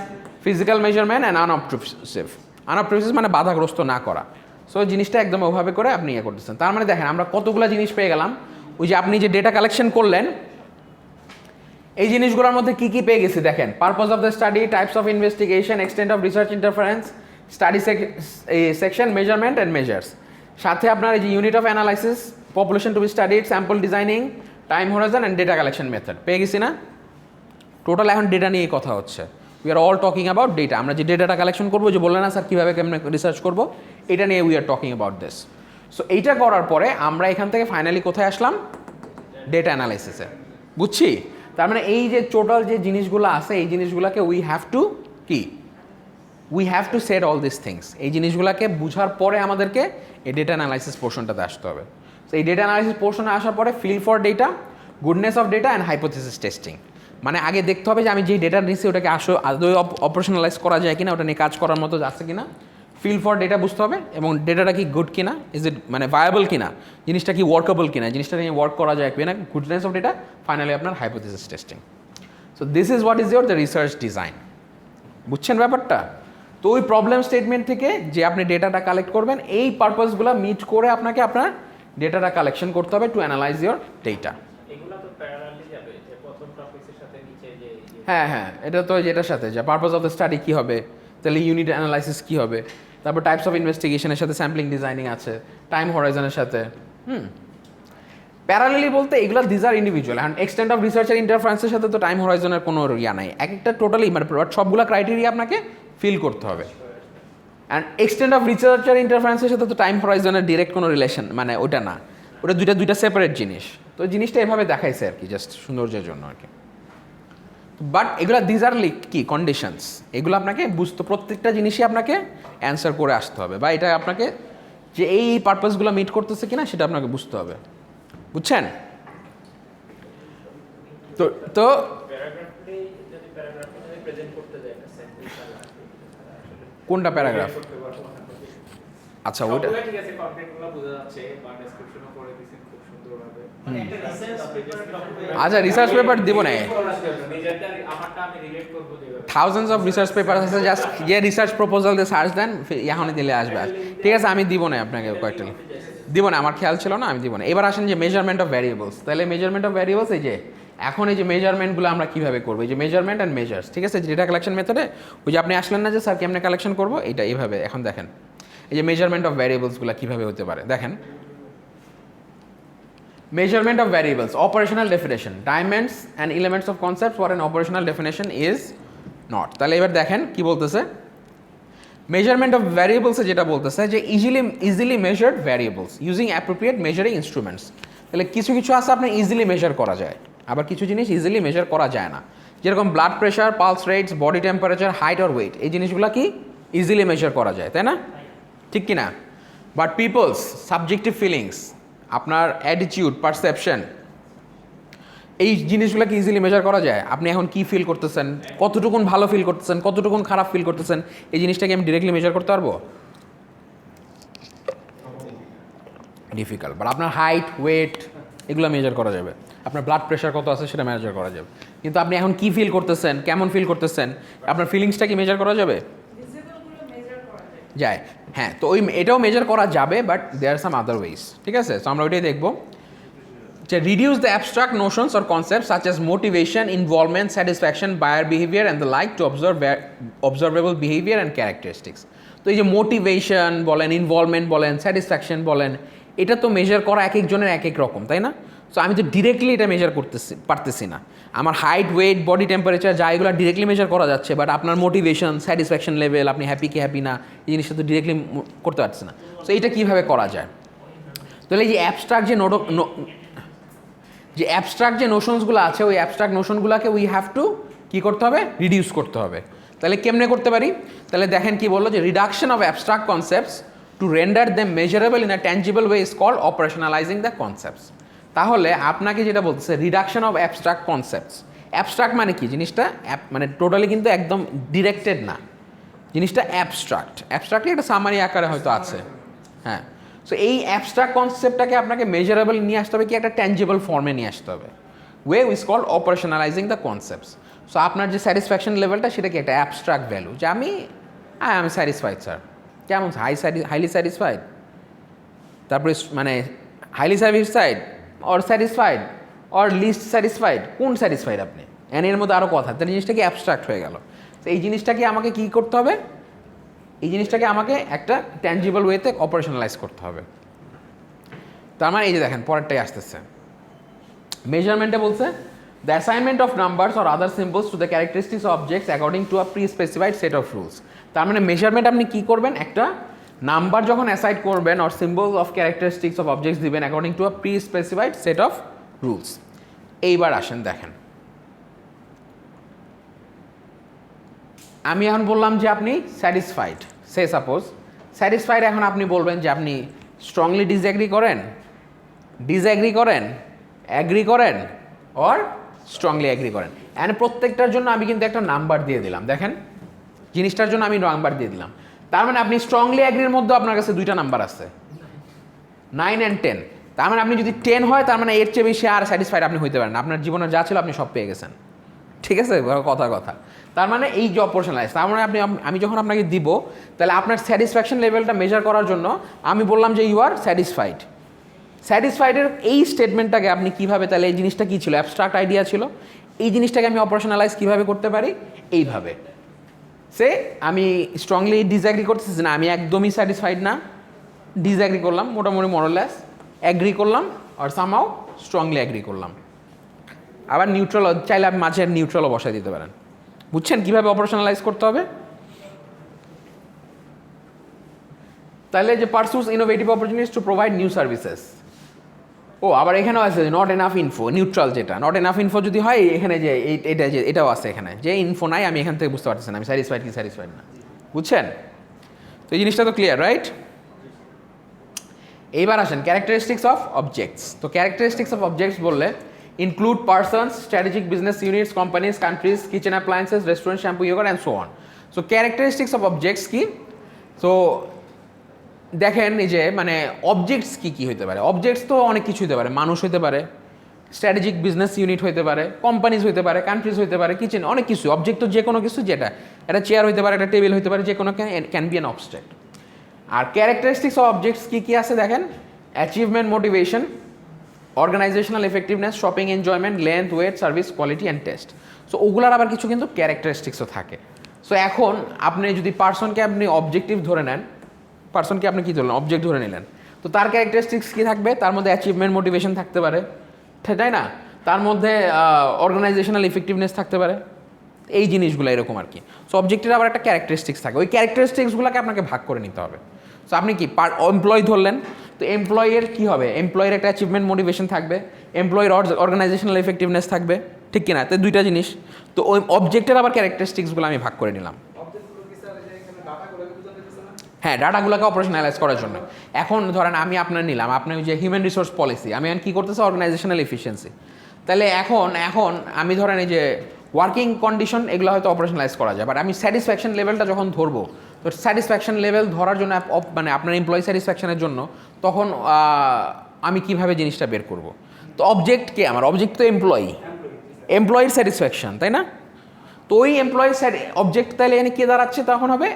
S1: physical measurement and unobtrusive মানে বাধাগ্রস্ত না করা। সো জিনিসটা একদম ওভাবে করে আপনি ইয়ে করতেছেন। তার মানে দেখেন আমরা কতগুলো জিনিস পেয়ে গেলাম। ওই যে আপনি যে ডেটা কালেকশন করলেন এই জিনিসগুলোর মধ্যে কি কি পেয়ে গেছি দেখেন, purpose of the study, types of investigation, extent of research interference, study section, measurement and measures. সাথে আপনার এই যে unit of analysis, population to be studied, sample designing, time horizon and data collection method পেয়ে গেছি না? Total এখন data নিয়ে কথা হচ্ছে, we are all talking about data. আমরা যে ডেটাটা কালেকশন করবো, যে বললেন না স্যার কীভাবে কেমনে রিসার্চ করবো, এটা নিয়ে we are talking about this. So এইটা করার পরে আমরা এখান থেকে ফাইনালি কোথায় আসলাম? ডেটা অ্যানালাইসিসে। বুঝছি? তার মানে এই যে টোটাল যে জিনিসগুলো আছে, এই জিনিসগুলোকে উই হ্যাভ টু কি, we have to set all this things. এই জিনিসগুলোকে বুঝার পরে আমাদেরকে এই ডেটা অ্যানালাইসিস পোর্শনটাতে আসতে হবে। তো এই ডেটা অ্যানালাইসিস পোর্শনে আসার পরে feel for data, goodness of data and hypothesis testing. মানে আগে দেখতে হবে যে আমি যেই ডেটা নিচ্ছি ওটাকে আদৌ অপারেশনালাইজ করা যায় কিনা, ওটা নিয়ে কাজ করার মতো আছে কিনা। ফিল ফর ডেটা বুঝতে হবে, এবং ডেটাটা কি গুড কিনা, ইজ ইট মানে ভায়াবল কিনা, জিনিসটা কি ওয়ার্কেবল কিনা, জিনিসটা নিয়ে ওয়ার্ক করা যায় কিনা, গুডনেস অফ ডেটা, ফাইনালি আপনার hypothesis testing. So this is what is your the research design. বুঝছেন ব্যাপারটা? তো ওই প্রবলেম স্টেটমেন্ট থেকে যে আপনি ডেটাটা কালেক্ট করবেন, এই পারপাসগুলো মিট করে আপনাকে আপনার ডেটাটা কালেকশন করতে হবে টু অ্যানালাইজ ইয়োর ডেটা। হ্যাঁ হ্যাঁ, এটা তো যেটার সাথে যে পারপাস অফ দ্য স্টাডি কী হবে, তাহলে ইউনিট অ্যানালাইসিস কী হবে, তারপর টাইপস অফ ইনভেস্টিগেশনের সাথে স্যাম্পলিং ডিজাইনিং আছে, টাইম হরাইজনের সাথে। প্যারালেলি বলতে এগুলো দিজ আর ইন্ডিভিজুয়াল। এখন এক্সটেন্ট অফ রিসার্চের ইন্টারফারেন্সের সাথে তো টাইম হরাইজনের কোনো ইয়া নাই, এক একটা টোটালি মানে সবগুলো ক্রাইটেরিয়া আপনাকে ফিল করতে হবে। অ্যান্ড এক্সটেন্ট অফ রিসার্চের ইন্টারফারেন্সের সাথে তো টাইম হরাইজনের ডিরেক্ট কোনো রিলেশন মানে ওটা না, ওটা দুইটা সেপারেট জিনিস। তো জিনিসটা এভাবে দেখাইছে আর কি, জাস্ট সৌন্দর্যের জন্য আর কি। বাট এগুলো দিজ আর কি কন্ডিশনস, এগুলো আপনাকে বুঝতে, প্রত্যেকটা জিনিসই আপনাকে অ্যান্সার করে আসতে হবে, বা এটা আপনাকে যে এই পারপাসগুলো মিট করতেছে কিনা সেটা আপনাকে বুঝতে হবে। বুঝছেন? তো তো কোনটা প্যারাগ্রাফ? আচ্ছা ওটা আচ্ছা রিসার্চ পেপার দিব না, থাউজেন্ডস অফ রিসার্চ পেপার আছে, জাস্ট যে রিসার্চ প্রপোজাল দিয়ে সার্চ দেন এখনই দিলে আসবে। ঠিক আছে, আমি দিব না আপনাকে কয়েকটা, দিব না, আমার খেয়াল ছিল না, আমি দিব না। এবার আসেন যে মেজারমেন্ট অফ ভ্যারিয়েবলস। তাহলে মেজারমেন্ট অফ ভ্যারিয়েবলস, এই যে এখন এই যে মেজারমেন্টগুলো আমরা কীভাবে করবো, এই যে মেজারমেন্ট অ্যান্ড মেজার্স, ঠিক আছে, ডেটা কালেকশন মেথডে ওই যে আপনি আসলেন না যে স্যার কেমনে কালেকশন করবো, এটা এইভাবে। এখন দেখেন এই যে মেজারমেন্ট অফ ভ্যারিয়েবলসগুলো কীভাবে হতে পারে, দেখেন measurement of variables, operational definition, dimensions and elements of concepts what an operational definition is not. তাহলে এবার দেখেন কি বলতেছে, measurement of variables যেটা বলতেছে যে easily measured variables using appropriate measuring instruments. তাহলে কিছু কিছু আছে আপনি ইজিলি মেজার করা যায়, আবার কিছু জিনিস ইজিলি মেজার করা যায় না, যেরকম blood pressure, pulse rates, body temperature, height or weight, এই জিনিসগুলো কি ইজিলি মেজার করা যায়, তাই না? ঠিক কি না? বাট পিপলস সাবজেক্টিভ ফিলিংস, আপনার অ্যাটিটিউড, পারসেপশন, এই জিনিসগুলো কি ইজিলি মেজার করা যায়? আপনি এখন কি ফিল করতেছেন, কতটুকুন ভালো ফিল করতেছেন, কতটুকুন খারাপ ফিল করতেছেন, এই জিনিসটাকে আমি ডিরেক্টলি মেজার করতে পারবো? ডিফিকাল্ট। বাট আপনার হাইট, ওয়েট, এগুলো মেজার করা যাবে, আপনার ব্লাড প্রেশার কত আছে সেটা মেজার করা যাবে। কিন্তু আপনি এখন কি ফিল করতেছেন, কেমন ফিল করতেছেন, আপনার ফিলিংসটা কি মেজার করা যাবে? যায়, হ্যাঁ। তো ওই এটাও মেজার করা যাবে, but there R some other wedge, ঠিক আছে? তো আমরা ওইটাই দেখবো যে reduce the abstract notions or concept such as motivation, involvement, satisfaction, buyer behaviour and the like to observable behaviour and characteristics. তো এই যে মোটিভেশন বলেন, ইনভলভমেন্ট বলেন, স্যাটিসফ্যাকশন বলেন, এটা তো মেজার করা এক একজনের এক এক রকম, তাই না? সো আমি তো ডিরেক্টলি এটা মেজার পারতেছি না। আমার হাইট, ওয়েট, বডি টেম্পারেচার যা, এগুলো ডিরেক্টলি মেজার করা যাচ্ছে, বাট আপনার মোটিভেশন, স্যাটিসফ্যাকশন লেভেল, আপনি হ্যাপি কি হ্যাপি না, এই জিনিসটা তো ডিরেক্টলি করতে পারছে না। সো এইটা কীভাবে করা যায়? তাহলে এই যে অ্যাবস্ট্রাক্ট যে নোশনসগুলো আছে, ওই অ্যাবস্ট্রাক্ট নোশনগুলোকে উই হ্যাভ টু কী করতে হবে? রিডিউস করতে হবে। তাহলে কেমনে করতে পারি? তাহলে দেখেন কি বললো, যে reduction of abstract concepts to render them measurable in a tangible way is called operationalizing the concepts. তাহলে আপনাকে যেটা বলতেছে reduction of abstract concepts, abstract মানে কি? জিনিসটা মানে টোটালি কিন্তু একদম ডিরেক্টেড না, জিনিসটা অ্যাবস্ট্রাক্টলি একটা সামারি আকারে হয়তো আছে, হ্যাঁ। সো এই অ্যাবস্ট্রাক্ট কনসেপ্টটাকে আপনাকে মেজারেবল নিয়ে আসতে হবে, কি একটা ট্যাঞ্জিবল ফর্মে নিয়ে আসতে হবে। Way is called operationalizing the concepts. So আপনার যে স্যাটিসফ্যাকশন লেভেলটা, সেটা কি একটা অ্যাবস্ট্রাক্ট ভ্যালু, যে আমি স্যাটিসফাইড স্যার, কেমন হাইলি স্যাটিসফাইড, তারপরে মানে highly satisfied or satisfied or least satisfied, কোন স্যাটিসফাইড আপনি? অ্যান্ড এর মধ্যে আরও কথা, তাহলে জিনিসটা কি অ্যাবস্ট্রাক্ট হয়ে গেল। তো এই জিনিসটাকে আমাকে কি করতে হবে, এই জিনিসটাকে আমাকে একটা ট্যাঞ্জিবল ওয়েতে অপারেশনালাইজ করতে হবে। তার মানে এই যে দেখেন পরেরটাই আসতেছে, মেজারমেন্টে বলছে the assignment of numbers or other symbols to the characteristics of objects according to a pre specified set of rules. তার মানে মেজারমেন্ট আপনি কী করবেন, একটা নাম্বার যখন অ্যাসাইড করবেন or symbol of characteristics of objects দিবেন according to a pre specified set of rules. এইবার আসেন দেখেন, আমি এখন বললাম যে আপনি স্যাটিসফাইড, সে সাপোজ স্যাটিসফাইড, এখন আপনি বলবেন যে আপনি স্ট্রংলি ডিসএগ্রি করেন, অ্যাগ্রি করেন অর স্ট্রংলি অ্যাগ্রি করেন। অ্যান্ড প্রত্যেকটার জন্য আমি কিন্তু একটা নাম্বার দিয়ে দিলাম, দেখেন জিনিসটার জন্য আমি নাম্বার দিয়ে দিলাম। তার মানে আপনি স্ট্রংলি অ্যাগ্রির মধ্যে আপনার কাছে দুইটা নাম্বার আছে, 9 and 10। তার মানে আপনি যদি 10 হয়, তার মানে এর চেয়ে বেশি আর স্যাটিসফাইড আপনি হইতে পারেন, আপনার জীবনে যা ছিল আপনি সব পেয়ে গেছেন, ঠিক আছে কথা। তার মানে এই যে অপারেশনালাইজ, তার মানে আমি যখন আপনাকে দিব, তাহলে আপনার স্যাটিসফ্যাকশন লেভেলটা মেজার করার জন্য আমি বললাম যে ইউ আর স্যাটিসফাইড। স্যাটিসফাইডের এই স্টেটমেন্টটাকে আপনি কীভাবে, তাহলে এই জিনিসটা কী ছিল, অ্যাবস্ট্রাক্ট আইডিয়া ছিল, এই জিনিসটাকে আমি অপারেশনালাইজ কীভাবে করতে পারি, এইভাবে সে আমি স্ট্রংলি ডিসঅ্যাগ্রি করতেছি না, আমি একদমই স্যাটিসফাইড না, ডিসঅ্যাগ্রি করলাম মোটামুটি মোরলেস, অ্যাগ্রি করলাম আর সামহাউ স্ট্রংলি অ্যাগ্রি করলাম। আবার নিউট্রাল চাইলে আপনি মাঝে নিউট্রালও বসায় দিতে পারেন। বুঝছেন কীভাবে অপারেশনালাইজ করতে হবে? তাহলে যে pursues innovative opportunities to provide new services. ও আবার এখানেও আছে নট এনাফ ইনফো, নিউট্রাল যেটা নট এনাফ ইনফো যদি হয়, এখানে যে এটা যে এটাও আছে, এখানে যে ইনফো নাই, আমি এখান থেকে বুঝতে পারতেছি না আমি স্যাটিসফাইড কি স্যাটিসফাইড না। বুঝছেন? তো এই জিনিসটা তো ক্লিয়ার, রাইট? এইবার আসেন ক্যারেক্টারিস্টিক্স অফ অবজেক্টস। তো ক্যারেক্টারিস্টিক্স অফ অবজেক্টস বললে include persons, strategic business units, companies, countries, kitchen appliances, restaurants, shampoo, yogurt and so on. So characteristics of objects কি? So দেখেন এই যে মানে অবজেক্টস কি হতে পারে, অবজেক্টস তো অনেক কিছু হতে পারে, মানুষ হতে পারে, স্ট্র্যাটেজিক বিজনেস ইউনিট হতে পারে, কোম্পানিজ হতে পারে, কান্ট্রিজ হতে পারে, কিচেন, অনেক কিছু। অবজেক্ট তো যে কোনো কিছু, যেটা একটা চেয়ার হতে পারে, একটা টেবিল হতে পারে, যে কোনো ক্যান বি অ্যান অবজেক্ট। আর ক্যারেক্টারিস্টিক্স অফ অবজেক্টস কি আছে দেখেন, achievement, motivation, organisational effectiveness, shopping enjoyment, length, weight, service, quality and taste. So ওগুলার আবার কিছু কিন্তু ক্যারেক্টারিস্টিক্সও থাকে। সো এখন আপনি যদি পার্সনকে আপনি অবজেক্টিভ ধরে নেন, পার্সনকে আপনি কী ধরলেন, অবজেক্ট ধরে নিলেন, তো তার ক্যারেক্টারিস্টিক্স কী থাকবে, তার মধ্যে অ্যাচিভমেন্ট, মোটিভেশন থাকতে পারে, তাই না? তার মধ্যে অর্গানাইজেশনাল ইফেক্টিভনেস থাকতে পারে, এই জিনিসগুলো এরকম আর কি। সো অবজেক্টের আবার একটা ক্যারেক্টারিস্টিক্স থাকে, ওই ক্যারেক্টারিস্টিক্সগুলোকে আপনাকে ভাগ করে নিতে হবে। সো আপনি কি এমপ্লয় ধরলেন, তো এমপ্লয়ের কী হবে, এমপ্লয়ের একটা অ্যাচিভমেন্ট, মোটিভেশন থাকবে, এমপ্লয়ের অর্গানাইজেশনাল এফেক্টিভনেস থাকবে, ঠিক কিনা? তো দুইটা জিনিস। তো ওই অবজেক্টের আবার ক্যারেক্টারিস্টিক্সগুলো আমি ভাগ করে নিলাম। হ্যাঁ, ডাটাগুলোকে অপারেশনালাইজ করার জন্য। এখন ধরেন আমি আপনার নিলাম, আপনার ওই যে হিউম্যান রিসোর্স পলিসি, আমি এখন কী করতেছি, অর্গানাইজেশনাল এফিসিয়েন্সি। তাহলে এখন আমি ধরেন এই যে ওয়ার্কিং কন্ডিশন, এগুলো হয়তো অপারেশনালাইজ করা যায়, বাট আমি স্যাটিসফ্যাকশন লেভেলটা যখন ধরবো, তো স্যাটিসফ্যাকশন লেভেল ধরার জন্য মানে আপনার এমপ্লয়ি স্যাটিসফ্যাকশনের জন্য তখন আমি কিভাবে জিনিসটা বের করব। তো অবজেক্ট কে, আমার অবজেক্ট তো এমপ্লয়ির স্যাটিসফ্যাকশন, তাই না? তো ওই এমপ্লয়ি অবজেক্ট তাহলে এখানে কে দাঁড়াচ্ছে, তখন হবে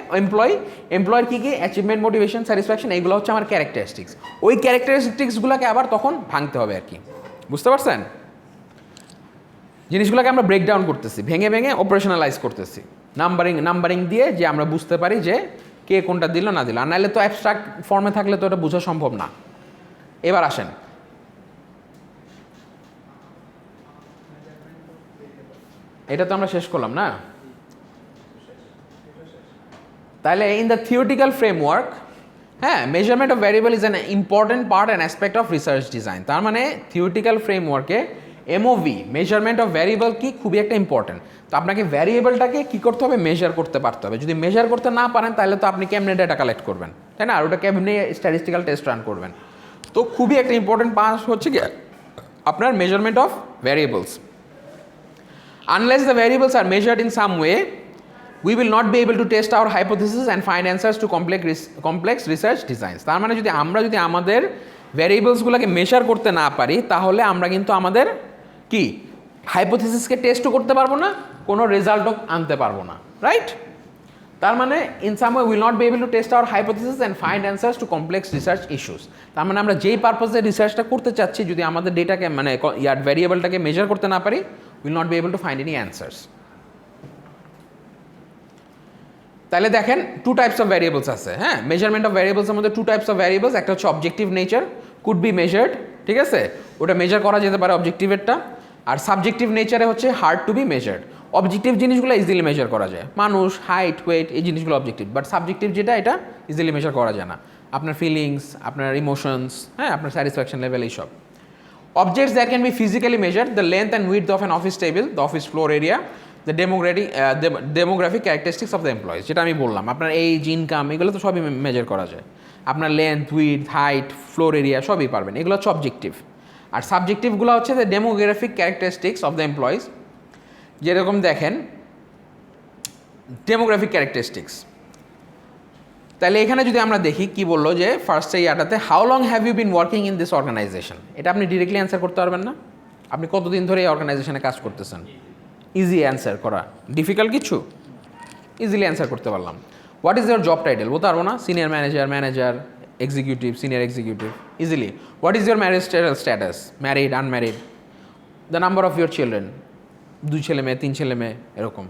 S1: এমপ্লয়ের কী অ্যাচিভমেন্ট, মোটিভেশন, স্যাটিসফ্যাকশন, এইগুলো হচ্ছে আমার ক্যারেক্টারিস্টিক্স। ওই ক্যারেক্টারিস্টিক্সগুলোকে আবার তখন ভাঙতে হবে আর কি। বুঝতে পারছেন? জিনিসগুলোকে আমরা ব্রেকডাউন করতেছি, ভেঙে অপারেশনালাইজ করতেছি, নাম্বারিং দিয়ে, যে আমরা বুঝতে পারি যে কে কোনটা দিল না দিল। আর নাহলে তো অ্যাবস্ট্রাক্ট ফর্মে থাকলে তো এটা বোঝা সম্ভব না। এবার আসেন, এটা তো আমরা শেষ করলাম না? তাহলে ইন দ্য থিওরিটিক্যাল ফ্রেমওয়ার্ক, হ্যাঁ, measurement of variable is an important part and aspect of research design. তার মানে থিওরিটিক্যাল ফ্রেমওয়ার্কে এমওভি, মেজারমেন্ট অফ ভ্যারিয়েবল কি, খুবই একটা ইম্পর্টেন্ট। তো আপনাকে ভ্যারিয়েবলটাকে কী করতে হবে, মেজার করতে পারতে হবে। যদি মেজার করতে না পারেন, তাহলে তো আপনি কেমনে ডেটা কালেক্ট করবেন, তাই না? আর ওটা কেমনি স্ট্যাটিস্টিক্যাল টেস্ট রান করবেন। তো খুবই একটা ইম্পর্টেন্ট পার্ট হচ্ছে কি আপনার measurement of variables. Unless the variables are measured in some way, we will not be able to test our hypothesis and find answers to complex research designs. তার মানে যদি আমাদের ভ্যারিয়েবলসগুলোকে মেজার করতে না পারি, তাহলে আমরা কিন্তু আমাদের কি হাইপোথিসিসকে টেস্টও করতে পারবো না, কোনো রেজাল্টও আনতে পারবো না, রাইট? তার মানে in some way will not be able to test our hypothesis and find answers to complex research issues. তার মানে আমরা যেই পারপাসে রিসার্চটা করতে চাচ্ছি, যদি আমাদের ডেটাকে মানে ভ্যারিয়েবলটাকে মেজার করতে না পারি, will not be able to find any answers. তাহলে দেখেন টু টাইপস অফ ভ্যারিয়েবলস আছে, হ্যাঁ, মেজারমেন্ট অফ ভ্যারিয়েবলসের মধ্যে টু টাইপস অফ ভ্যারিয়েবলস, একটা হচ্ছে objective nature, could be measured, ঠিক আছে, ওটা মেজার করা যেতে পারে অবজেক্টিভেরটা, আর সাবজেক্টিভ নেচারে হচ্ছে hard to B measured. Objective জিনিসগুলো ইজিলি মেজার করা যায়, মানুষ, হাইট, ওয়েট, এই জিনিসগুলো অবজেক্টিভ, বাট সাবজেক্টিভ যেটা এটা ইজিলি মেজার করা যায় না, আপনার ফিলিংস, আপনার ইমোশনস, হ্যাঁ, আপনার স্যাটিসফ্যাকশন লেভেল, এইসব। Objects that can be physically measured, the length and width of an office table, the office floor area, the demographic characteristics of the employees, যেটা আমি বললাম, আপনার এজ, ইনকাম, এগুলো তো সবই মেজার করা যায়, আপনার length, width, height, floor area সবই পারবেন, এগুলো হচ্ছে অবজেক্টিভ। আর সাবজেক্টিভগুলো হচ্ছে the demographic characteristics of the employees, যেরকম দেখেন ডেমোগ্রাফিক ক্যারেক্টারিস্টিক্স। তাহলে এখানে যদি আমরা দেখি কি বললো যে ফার্স্টে ইয়াটাতে, how long have you been working in this organization, এটা আপনি ডিরেক্টলি অ্যান্সার করতে পারবেন না, আপনি কতদিন ধরে এই অর্গানাইজেশনে কাজ করতেছেন, ইজি অ্যান্সার করা, ডিফিকাল্ট কিছু, ইজিলি অ্যান্সার করতে পারলাম। What is your job title, বলতে পারবো না, senior manager, manager, executive, senior executive, easily. What is your marriage status, married, unmarried, the number of your children, 2 ছেলে মেয়ে, 3 ছেলে মেয়ে, এরকম।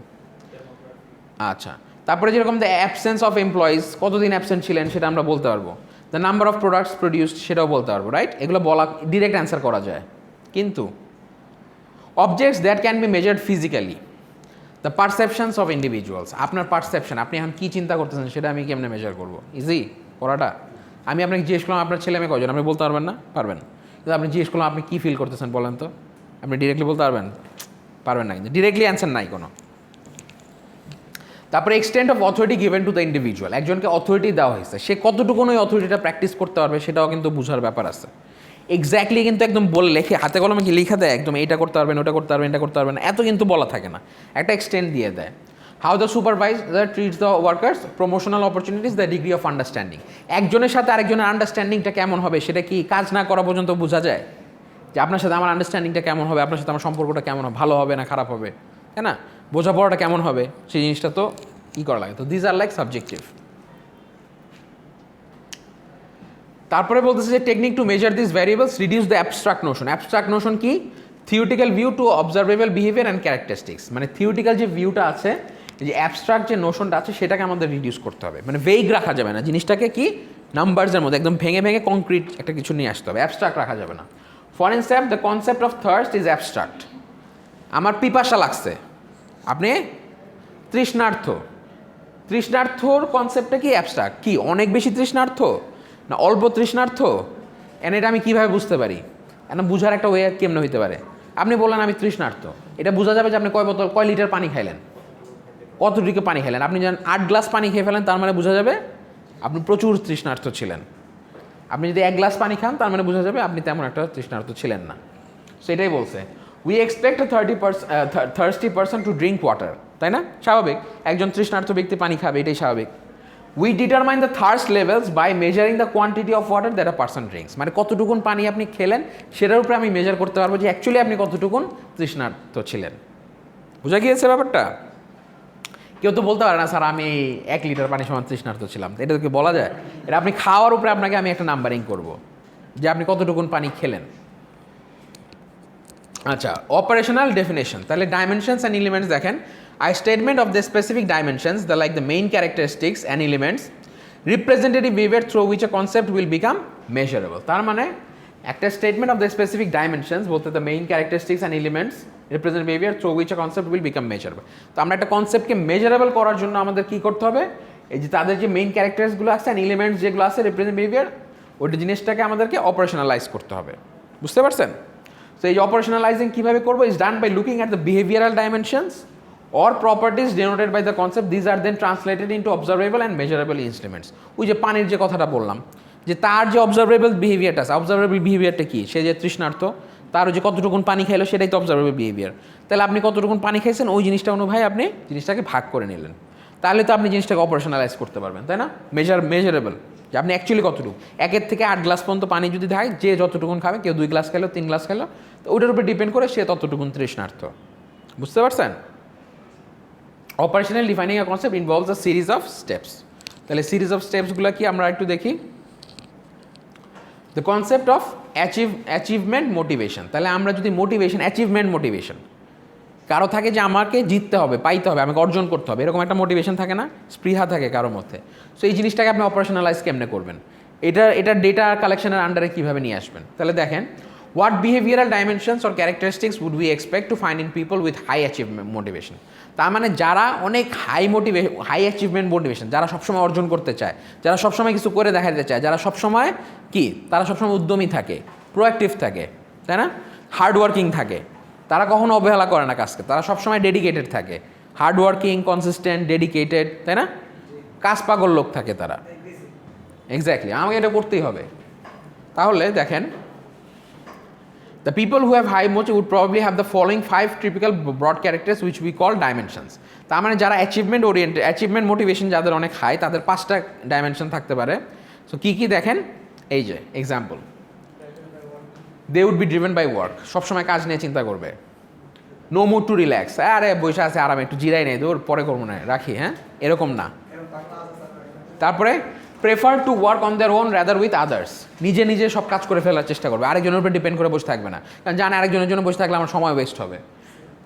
S1: আচ্ছা, তারপরে যেরকম দ্য অ্যাবসেন্স অফ এমপ্লয়িজ, কতদিন অ্যাবসেন্ট ছিলেন সেটা আমরা বলতে পারবো, the number of products produced সেটাও বলতে পারবো, রাইট, এগুলো বলা ডিরেক্ট অ্যান্সার করা যায়। কিন্তু objects that can be measured physically, the perceptions of individuals, আপনার পারসেপশন, আপনি এখন কী চিন্তা করতেছেন সেটা আমি কেমনে মেজার করবো, ইজি করাটা। আমি আপনাকে জিজ্ঞেস করলাম আপনার ছেলে মেয়ে কজন, আপনি বলতে পারবেন না, পারবেন, কিন্তু আপনি জিজ্ঞেস করলাম আপনি কী ফিল করতেছেন বলেন তো, আপনি ডিরেক্টলি বলতে পারবেন, পারবেন না, কিন্তু ডিরেক্টলি অ্যান্সার নাই কোনো। তারপরে extent of authority given to the individual, একজনকে অথরিটি দেওয়া হয়েছে, সে কতটুকু ওই অথরিটিটা প্র্যাকটিস করতে পারবে সেটাও কিন্তু বোঝার ব্যাপার আছে। এক্স্যাক্টলি কিন্তু একদম বলে লেখে হাতে কলমে কি লিখা দেয় একদম এইটা করতে পারবেন, ওটা করতে পারবেন, এটা করতে পারবেন, এত কিন্তু বলা থাকে না, একটা এক্সটেন্ট দিয়ে দেয়। How the supervisor treats the workers, promotional opportunities, the degree of understanding, একজনের সাথে আরেকজনের আন্ডারস্ট্যান্ডিংটা কেমন হবে সেটা কি কাজ না করা পর্যন্ত বোঝা যায়, যে আপনার সাথে আমার আন্ডারস্ট্যান্ডিংটা কেমন হবে, আপনার সাথে আমার সম্পর্কটা কেমন হবে, ভালো হবে না খারাপ হবে, তাই না, বোঝাপড়াটা কেমন হবে, সেই জিনিসটা তো ই করা লাগে। তো দিজ আর লাইক সাবজেক্টিভ। তারপরে বলতেছে যে technique to measure this variables reduce the abstract notion. Abstract notion কি, theoretical view to observable behaviour and characteristics, মানে থিওরিটিক্যাল যে ভিউটা আছে, যে অ্যাবস্ট্রাক্ট যে নোশনটা আছে সেটাকে আমাদের রিডিউস করতে হবে, মানে ভেগ রাখা যাবে না জিনিসটাকে, কি নাম্বারসের মধ্যে একদম ভেঙে ভেঙে কংক্রিট একটা কিছু নিয়ে আসতে হবে, অ্যাবস্ট্রাক্ট রাখা যাবে না। For instance the concept of thirst is abstract, আমার পিপাসা লাগছে, আপনি তৃষ্ণার্থ, তৃষ্ণার্থর কনসেপ্টটা কি অ্যাবস্ট্রাক্ট, কি অনেক বেশি তৃষ্ণার্থ না অল্প তৃষ্ণার্থ, এন এটা আমি কীভাবে বুঝতে পারি, এখন বুঝার একটা ওয়ে কেমনে হইতে পারে, আপনি বললেন আমি তৃষ্ণার্থ, এটা বোঝা যাবে যে আপনি কয় লিটার পানি খাইলেন, কতটুকু পানি খাইলেন, আপনি যখন 8 গ্লাস পানি খেয়ে ফেলেন তার মানে বোঝা যাবে আপনি প্রচুর তৃষ্ণার্থ ছিলেন, আপনি যদি 1 গ্লাস পানি খান তার মানে বোঝা যাবে আপনি তেমন একটা তৃষ্ণার্থ ছিলেন না। সেটাই বলছে, we expect A thirsty person to drink water, তাই না, স্বাভাবিক, একজন তৃষ্ণার্থ ব্যক্তি পানি খাবে, এটাই স্বাভাবিক। We determine the thirst levels by measuring the quantity of water that a person drinks, মানে কতটুকুন পানি আপনি খেলেন সেটার উপরে আমি মেজার করতে পারবো যে অ্যাকচুয়ালি আপনি কতটুকুন তৃষ্ণার্থ ছিলেন। বোঝা গিয়েছে ব্যাপারটা? কেউ তো বলতে পারে না স্যার আমি 1 লিটার পানি সমান তৃষ্ণার্থ ছিলাম, এটা তো কি বলা যায়? এটা আপনি খাওয়ার উপরে আপনাকে আমি একটা নাম্বারিং করব যে আপনি কতটুকুন পানি খেলেন। আচ্ছা, অপারেশনাল ডেফিনেশন, তাহলে ডাইমেনশনস অ্যান্ড এলিমেন্টস দেখেন, I statement of the specific dimensions the like the main characteristics and elements representative behaviour through which a concept will become measurable. তার মানে একটা statement of the specific dimensions বলতে the main characteristics and elements represent behaviour through which a concept will become measurable. তো আমরা একটা কনসেপ্টকে measurable করার জন্য আমাদের কী করতে হবে, এই যে তাদের যে মেইন ক্যারেক্টারিস্টগুলো আছে অ্যান্ড এলিমেন্টস যেগুলো আছে রিপ্রেজেন্ট বিহেভিয়ার, ওইটা জিনিসটাকে আমাদেরকে অপারেশনালাইজ করতে হবে। বুঝতে পারছেন? তো এই অপারেশনালাইজিং কীভাবে করবো, is done by looking at the behavioural dimensions or properties denoted by the concept, these are then translated into observable and measurable instruments. ওই যে পানির যে কথাটা বললাম, যে তার যে অবজারভেবল বিহেভিয়ারটা আছে, অবজারভেবল বিহেভিয়ারটা কি, সে যে তৃষ্ণার্থ তার যে কতটুকুন পানি খাইলো সেটাই তো অবজারভেবল বিহেভিয়ার। তাহলে আপনি কতটুকুন পানি খাইছেন ওই জিনিসটা অনুযায়ী আপনি জিনিসটাকে ভাগ করে নিলেন, তাহলে তো আপনি জিনিসটাকে অপারেশনালাইজ করতে পারবেন, তাই না, মেজারেবল, যে আপনি অ্যাকচুয়ালি কতটুকু 1 থেকে 8 গ্লাস পর্যন্ত পানি যদি থাকে, যে যতটুকুন খাবে, কেউ 2 গ্লাস খেলো 3 গ্লাস খেলো, তো ওটার উপর ডিপেন্ড করে সে ততটুকুন তৃষ্ণার্থ। বুঝতে পারছেন? Operational defining a concept involves a series of steps. তাহলে সিরিজ অফ স্টেপসগুলো কি আমরা একটু দেখি। The concept of achievement motivation, তাহলে আমরা যদি মোটিভেশন, অ্যাচিভমেন্ট মোটিভেশন, কারো থাকে যে আমাকে জিততে হবে, পাইতে হবে, আমাকে অর্জন করতে হবে, এরকম একটা মোটিভেশন থাকে না, স্পৃহা থাকে কারোর মধ্যে। সো এই জিনিসটাকে আপনি অপারেশনালাইজ কেমনে করবেন, এটা ডেটা কালেকশনের আন্ডারে কীভাবে নিয়ে আসবেন? তাহলে দেখেন, what behavioural dimensions or characteristics would we expect to find in people with high achievement motivation. তার মানে যারা অনেক হাই অ্যাচিভমেন্ট মোটিভেশন, যারা সবসময় অর্জন করতে চায়, যারা সবসময় কিছু করে দেখাতে চায়, যারা সবসময় কি, তারা সবসময় উদ্যমী থাকে, প্রোঅ্যাক্টিভ থাকে, তাই না, হার্ডওয়ার্কিং থাকে, তারা কখনো অবহেলা করে না কাজকে, তারা সবসময় ডেডিকেটেড থাকে, হার্ডওয়ার্কিং, কনসিস্টেন্ট, ডেডিকেটেড, তাই না, কাজ পাগল লোক থাকে তারা। এক্স্যাক্টলি, আমাকে এটা করতেই হবে। তাহলে দেখেন, the people who have high motive would probably have the following 5 typical broad characters which we call dimensions. তার মানে যারা অ্যাচিভমেন্ট ওরিয়েন্টেড, অ্যাচিভমেন্ট মোটিভেশন যাদের অনেক হাই, তাদের 5টা ডাইমেনশন থাকতে পারে। সো কী কী দেখেন, এই যে example, they would be driven by work, সবসময় কাজ নিয়ে চিন্তা করবে। নো মুড টু রিল্যাক্স, আরে বসে আছে আরামে, একটু জিরাই নেই, দূর পরে করবো না, রাখি, হ্যাঁ, এরকম না। তারপরে prefer to work on their own rather with others, নিজে নিজে সব কাজ করে ফেলার চেষ্টা করবে, আরেকজনের উপর ডিপেন্ড করে বসে থাকবে না, কারণ জানে আরেকজনের জন্য বসে থাকলে আমার সময় ওয়েস্ট হবে।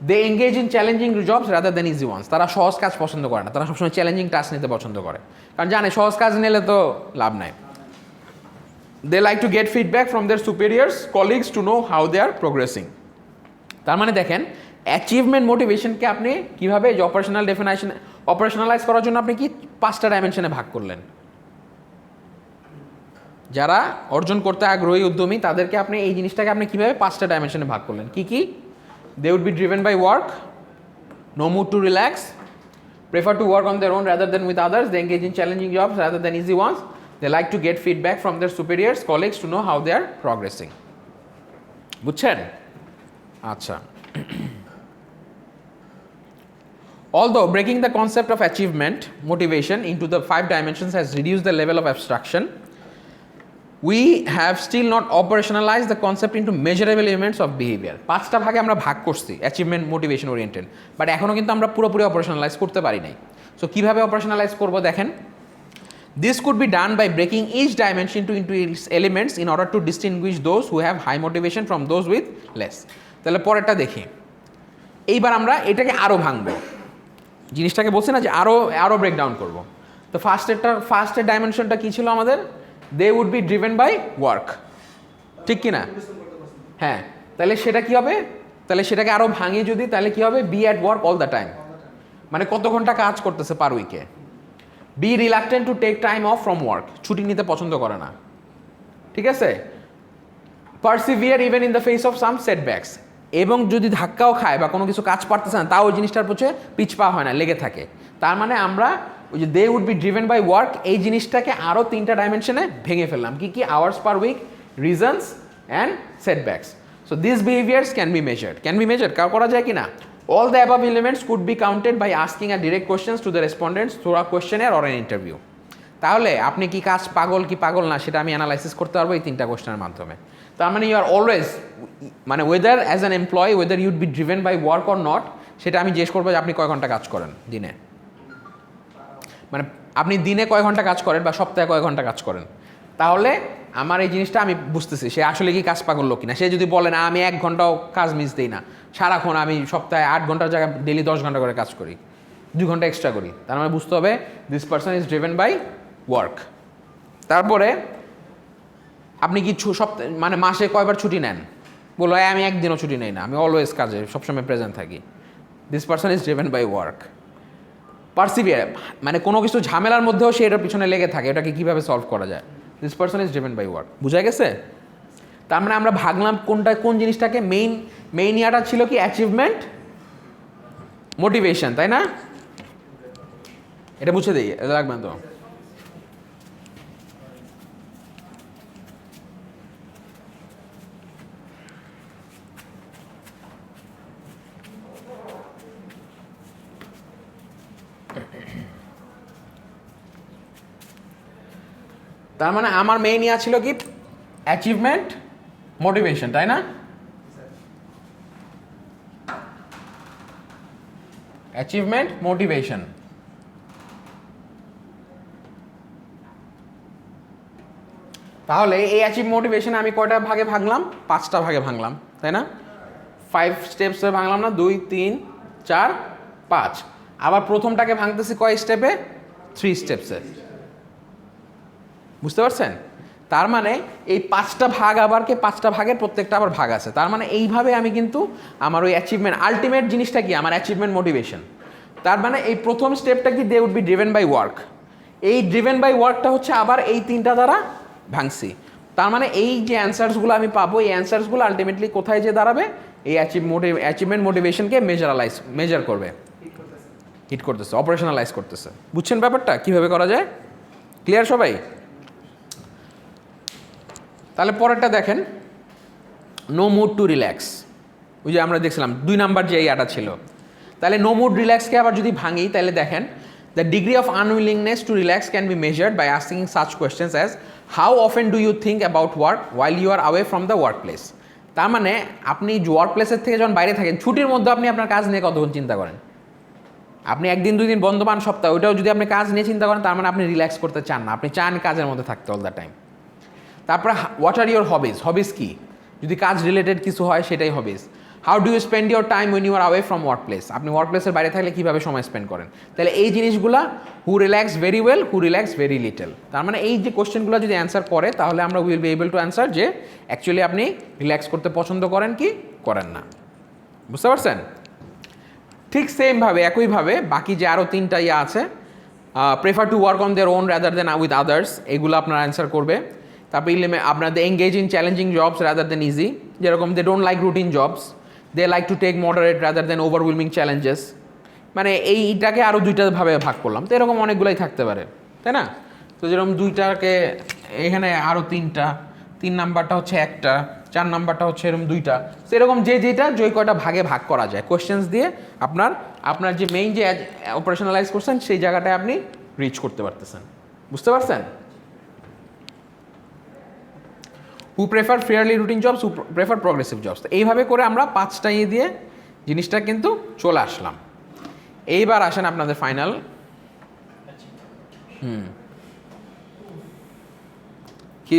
S1: They engage in challenging jobs rather than easy ones, তারা সহজ কাজ পছন্দ করে না, তারা সবসময় চ্যালেঞ্জিং টাস্ক নিতে পছন্দ করে, কারণ জানে সহজ কাজ নিলে তো লাভ নাই। They like to get feedback from their superiors colleagues to know how they are progressing. তার মানে দেখেন, অ্যাচিভমেন্ট মোটিভেশনকে আপনি কীভাবে যে অপারেশনালাইজ করার জন্য আপনি কি 5টা ডাইমেনশনে ভাগ করলেন। যারা অর্জন করতে আগ্রহী, উদ্যমী, তাদেরকে আপনি এই জিনিসটাকে আপনি কীভাবে 5টা ডাইমেনশনে ভাগ করলেন, কি কি? They would be driven by work, no mood to relax, prefer to work on their own rather than with others, they engage in challenging jobs rather than easy ones, they like to get feedback from their superiors colleagues to know how they are progressing. বুঝছেন? আচ্ছা, although breaking the concept of achievement motivation into the 5 dimensions has reduced the level of abstraction, we have still not operationalized the concept into measurable elements of behavior. 5টা ভাগে আমরা ভাগ করছি achievement motivation oriented, but এখনও কিন্তু আমরা পুরোপুরি অপারেশনালাইজ করতে পারি নাই। সো কীভাবে অপারেশনালাইজ করবো দেখেন, this could be done by breaking each dimension into its elements in order to distinguish those who have high motivation from those with less. তাহলে পরেরটা দেখি, এইবার আমরা এটাকে আরও ভাঙবো, জিনিসটাকে বলছি না যে আরও ব্রেকডাউন করবো। তো ফার্স্টের ডাইমেনশনটা কী ছিল আমাদের? They would be driven by work, ঠিক কি না? হ্যাঁ, তাহলে সেটা কী হবে? তাহলে সেটাকে আরও ভাঙিয়ে যদি, তাহলে কী হবে? Be at work all the time, মানে কত ঘন্টা কাজ করতেছে পার উইকে। Be reluctant to take time off from work, ছুটি নিতে পছন্দ করে না, ঠিক আছে? Persevere even in the face of some setbacks, এবং যদি ধাক্কাও খায় বা কোনো কিছু কাজ পারতেছে না, তাও ওই জিনিসটার পিছনে পিছপা হয় না, লেগে থাকে। তার মানে আমরা ওই যে they would be driven by work, এই জিনিসটাকে আরও 3টা ডাইমেনশনে ভেঙে ফেললাম। কি কি? Hours per week, reasons and setbacks. So this behaviours can be measured, করা যায় কি না? All the above elements could be counted by asking a direct questions to the respondents through a questionnaire or an interview. তাহলে আপনি কি কাজ পাগল না সেটা আমি অ্যানালাইসিস করতে পারবো এই 3টা কোশ্চেনের মাধ্যমে। তার মানে ইউ আর অলওয়েজ, মানে whether as an employee, whether you'd be driven by work or not, সেটা আমি জিজ্ঞেস করবো যে আপনি কয় ঘন্টা কাজ করেন দিনে, মানে আপনি দিনে কয় ঘন্টা কাজ করেন বা সপ্তাহে কয় ঘন্টা কাজ করেন। তাহলে আমার এই জিনিসটা আমি বুঝতেছি সে আসলে কি কাজ পাগল লোক কিনা। সে যদি বলে না আমি 1 ঘন্টাও কাজ মিস দিই না, সারাক্ষণ আমি সপ্তাহে 8 ঘন্টার জায়গায় ডেলি 10 ঘন্টা করে কাজ করি, 2 ঘন্টা এক্সট্রা করি, তার মানে বুঝতে হবে this person is driven by work. তারপরে আপনি কি মানে মাসে কয়বার ছুটি নেন? বলো আমি একদিনও ছুটি নেই না, আমি অলওয়েজ কাজে সবসময় প্রেজেন্ট থাকি। This person is driven by work. Persevere, মানে কোনো কিছু ঝামেলার মধ্যেও সে এটার পিছনে লেগে থাকে, এটাকে কীভাবে সলভ করা যায়। This person is driven by work. বুঝা গেছে? তার মানে আমরা ভাগলাম কোন জিনিসটাকে, মেইন ইয়াটা ছিল কি? অ্যাচিভমেন্ট মোটিভেশন, তাই না? এটা বুঝে দিই, এটা লাগবে তো। তার মানে আমার মেইন ইয়া ছিল কি? অ্যাচিভমেন্ট মোটিভেশন, তাই না? Achievement motivation. তাহলে এই অ্যাচিভ মোটিভেশনে আমি কয়টা ভাগে ভাগলাম? 5টা ভাগে ভাগলাম, তাই না? 5 স্টেপসে ভাগলাম না? 2, 3, 4 5, আবার প্রথমটাকে ভাঙতেছি কয় স্টেপে, 3 স্টেপসে। বুঝতে পারছেন? তার মানে এই 5টা ভাগ আবার 5টা ভাগের প্রত্যেকটা আবার ভাগ আছে। তার মানে এইভাবে আমি কিন্তু আমার ওই অ্যাচিভমেন্ট, আলটিমেট জিনিসটা কি, আমার অ্যাচিভমেন্ট মোটিভেশন। তার মানে এই প্রথম স্টেপটা কি, they would be driven by work. এই ড্রিভেন বাই ওয়ার্কটা হচ্ছে আবার এই 3টা দ্বারা ভাঙছি। তার মানে এই যে অ্যান্সার্সগুলো আমি পাবো, এই অ্যান্সার্সগুলো আলটিমেটলি কোথায় যে দাঁড়াবে, এই অ্যাচিভমেন্ট মোটিভেশনকে মেজার করবে, হিট করতেছে, অপারেশনালাইজ করতেছে। বুঝছেন ব্যাপারটা কীভাবে করা যায়? ক্লিয়ার সবাই? তাহলে পরেরটা দেখেন, নো মুড টু রিল্যাক্স। ওই যে আমরা দেখছিলাম 2 নাম্বার যে ইয়াটা ছিল। তাহলে নো মুড রিল্যাক্সকে আবার যদি ভাঙি, তাহলে দেখেন, the degree of unwillingness to relax can be measured by asking such questions as how often do you think about work while you are away from the workplace. তার মানে আপনি work প্লেসের থেকে যখন বাইরে থাকেন, ছুটির মধ্যে আপনি আপনার কাজ নিয়ে কতক্ষণ চিন্তা করেন? আপনি 1 দিন 2 দিন বন্ধ পান, সপ্তাহ, ওইটাও যদি আপনি কাজ নিয়ে চিন্তা করেন, তার মানে আপনি রিল্যাক্স করতে চান না, আপনি চান কাজের মধ্যে থাকতে অল দ্য টাইম। তারপরে what are your hobbies, hobbies কি, যদি কাজ রিলেটেড কিছু হয় সেটাই hobbies. How do you spend your time when you are away from workplace, আপনি ওয়ার্ক প্লেসের বাইরে থাকলে কীভাবে সময় স্পেন্ড করেন। তাহলে এই জিনিসগুলা, হু রিল্যাক্স ভেরি ওয়েল, হু রিল্যাক্স ভেরি লিটল। তার মানে এই যে কোশ্চেনগুলো যদি অ্যান্সার করে, তাহলে আমরা will be able two answer যে অ্যাকচুয়ালি আপনি রিল্যাক্স করতে পছন্দ করেন কি করেন না। বুঝতে পারছেন? ঠিক সেমভাবে, একইভাবে বাকি যে আরও 3টা ইয়ে আছে, prefer to work on their own rather than with others, এগুলো আপনার অ্যান্সার করবে। তারপর আপনার they engage in challenging jobs rather than easy, যেরকম they don't like routine jobs, they like to take moderate rather than overwhelming challenges. মানে এইটাকে আরও 2টা ভাবে ভাগ করলাম, তো এরকম অনেকগুলাই থাকতে পারে, তাই না? তো যেরকম 2টাকে এখানে আরও 3টা, 3 নাম্বারটা হচ্ছে 1টা, 4 নাম্বারটা হচ্ছে এরকম 2টা। সেরকম যেটা কয়টা ভাগে ভাগ করা যায় কোয়েশ্চেন্স দিয়ে, আপনার যে মেইন যে অপারেশনালাইজ করছেন সেই জায়গাটায় আপনি রিচ করতে পারতেছেন। বুঝতে পারছেন? হু প্রেফার ফেয়ারলি রুটিন জবস, হু প্রেফার প্রগ্রেসিভ জবস। এইভাবে করে আমরা 5টা ইয়ে দিয়ে জিনিসটা কিন্তু চলে আসলাম। এইবার আসেন আপনাদের ফাইনাল। কি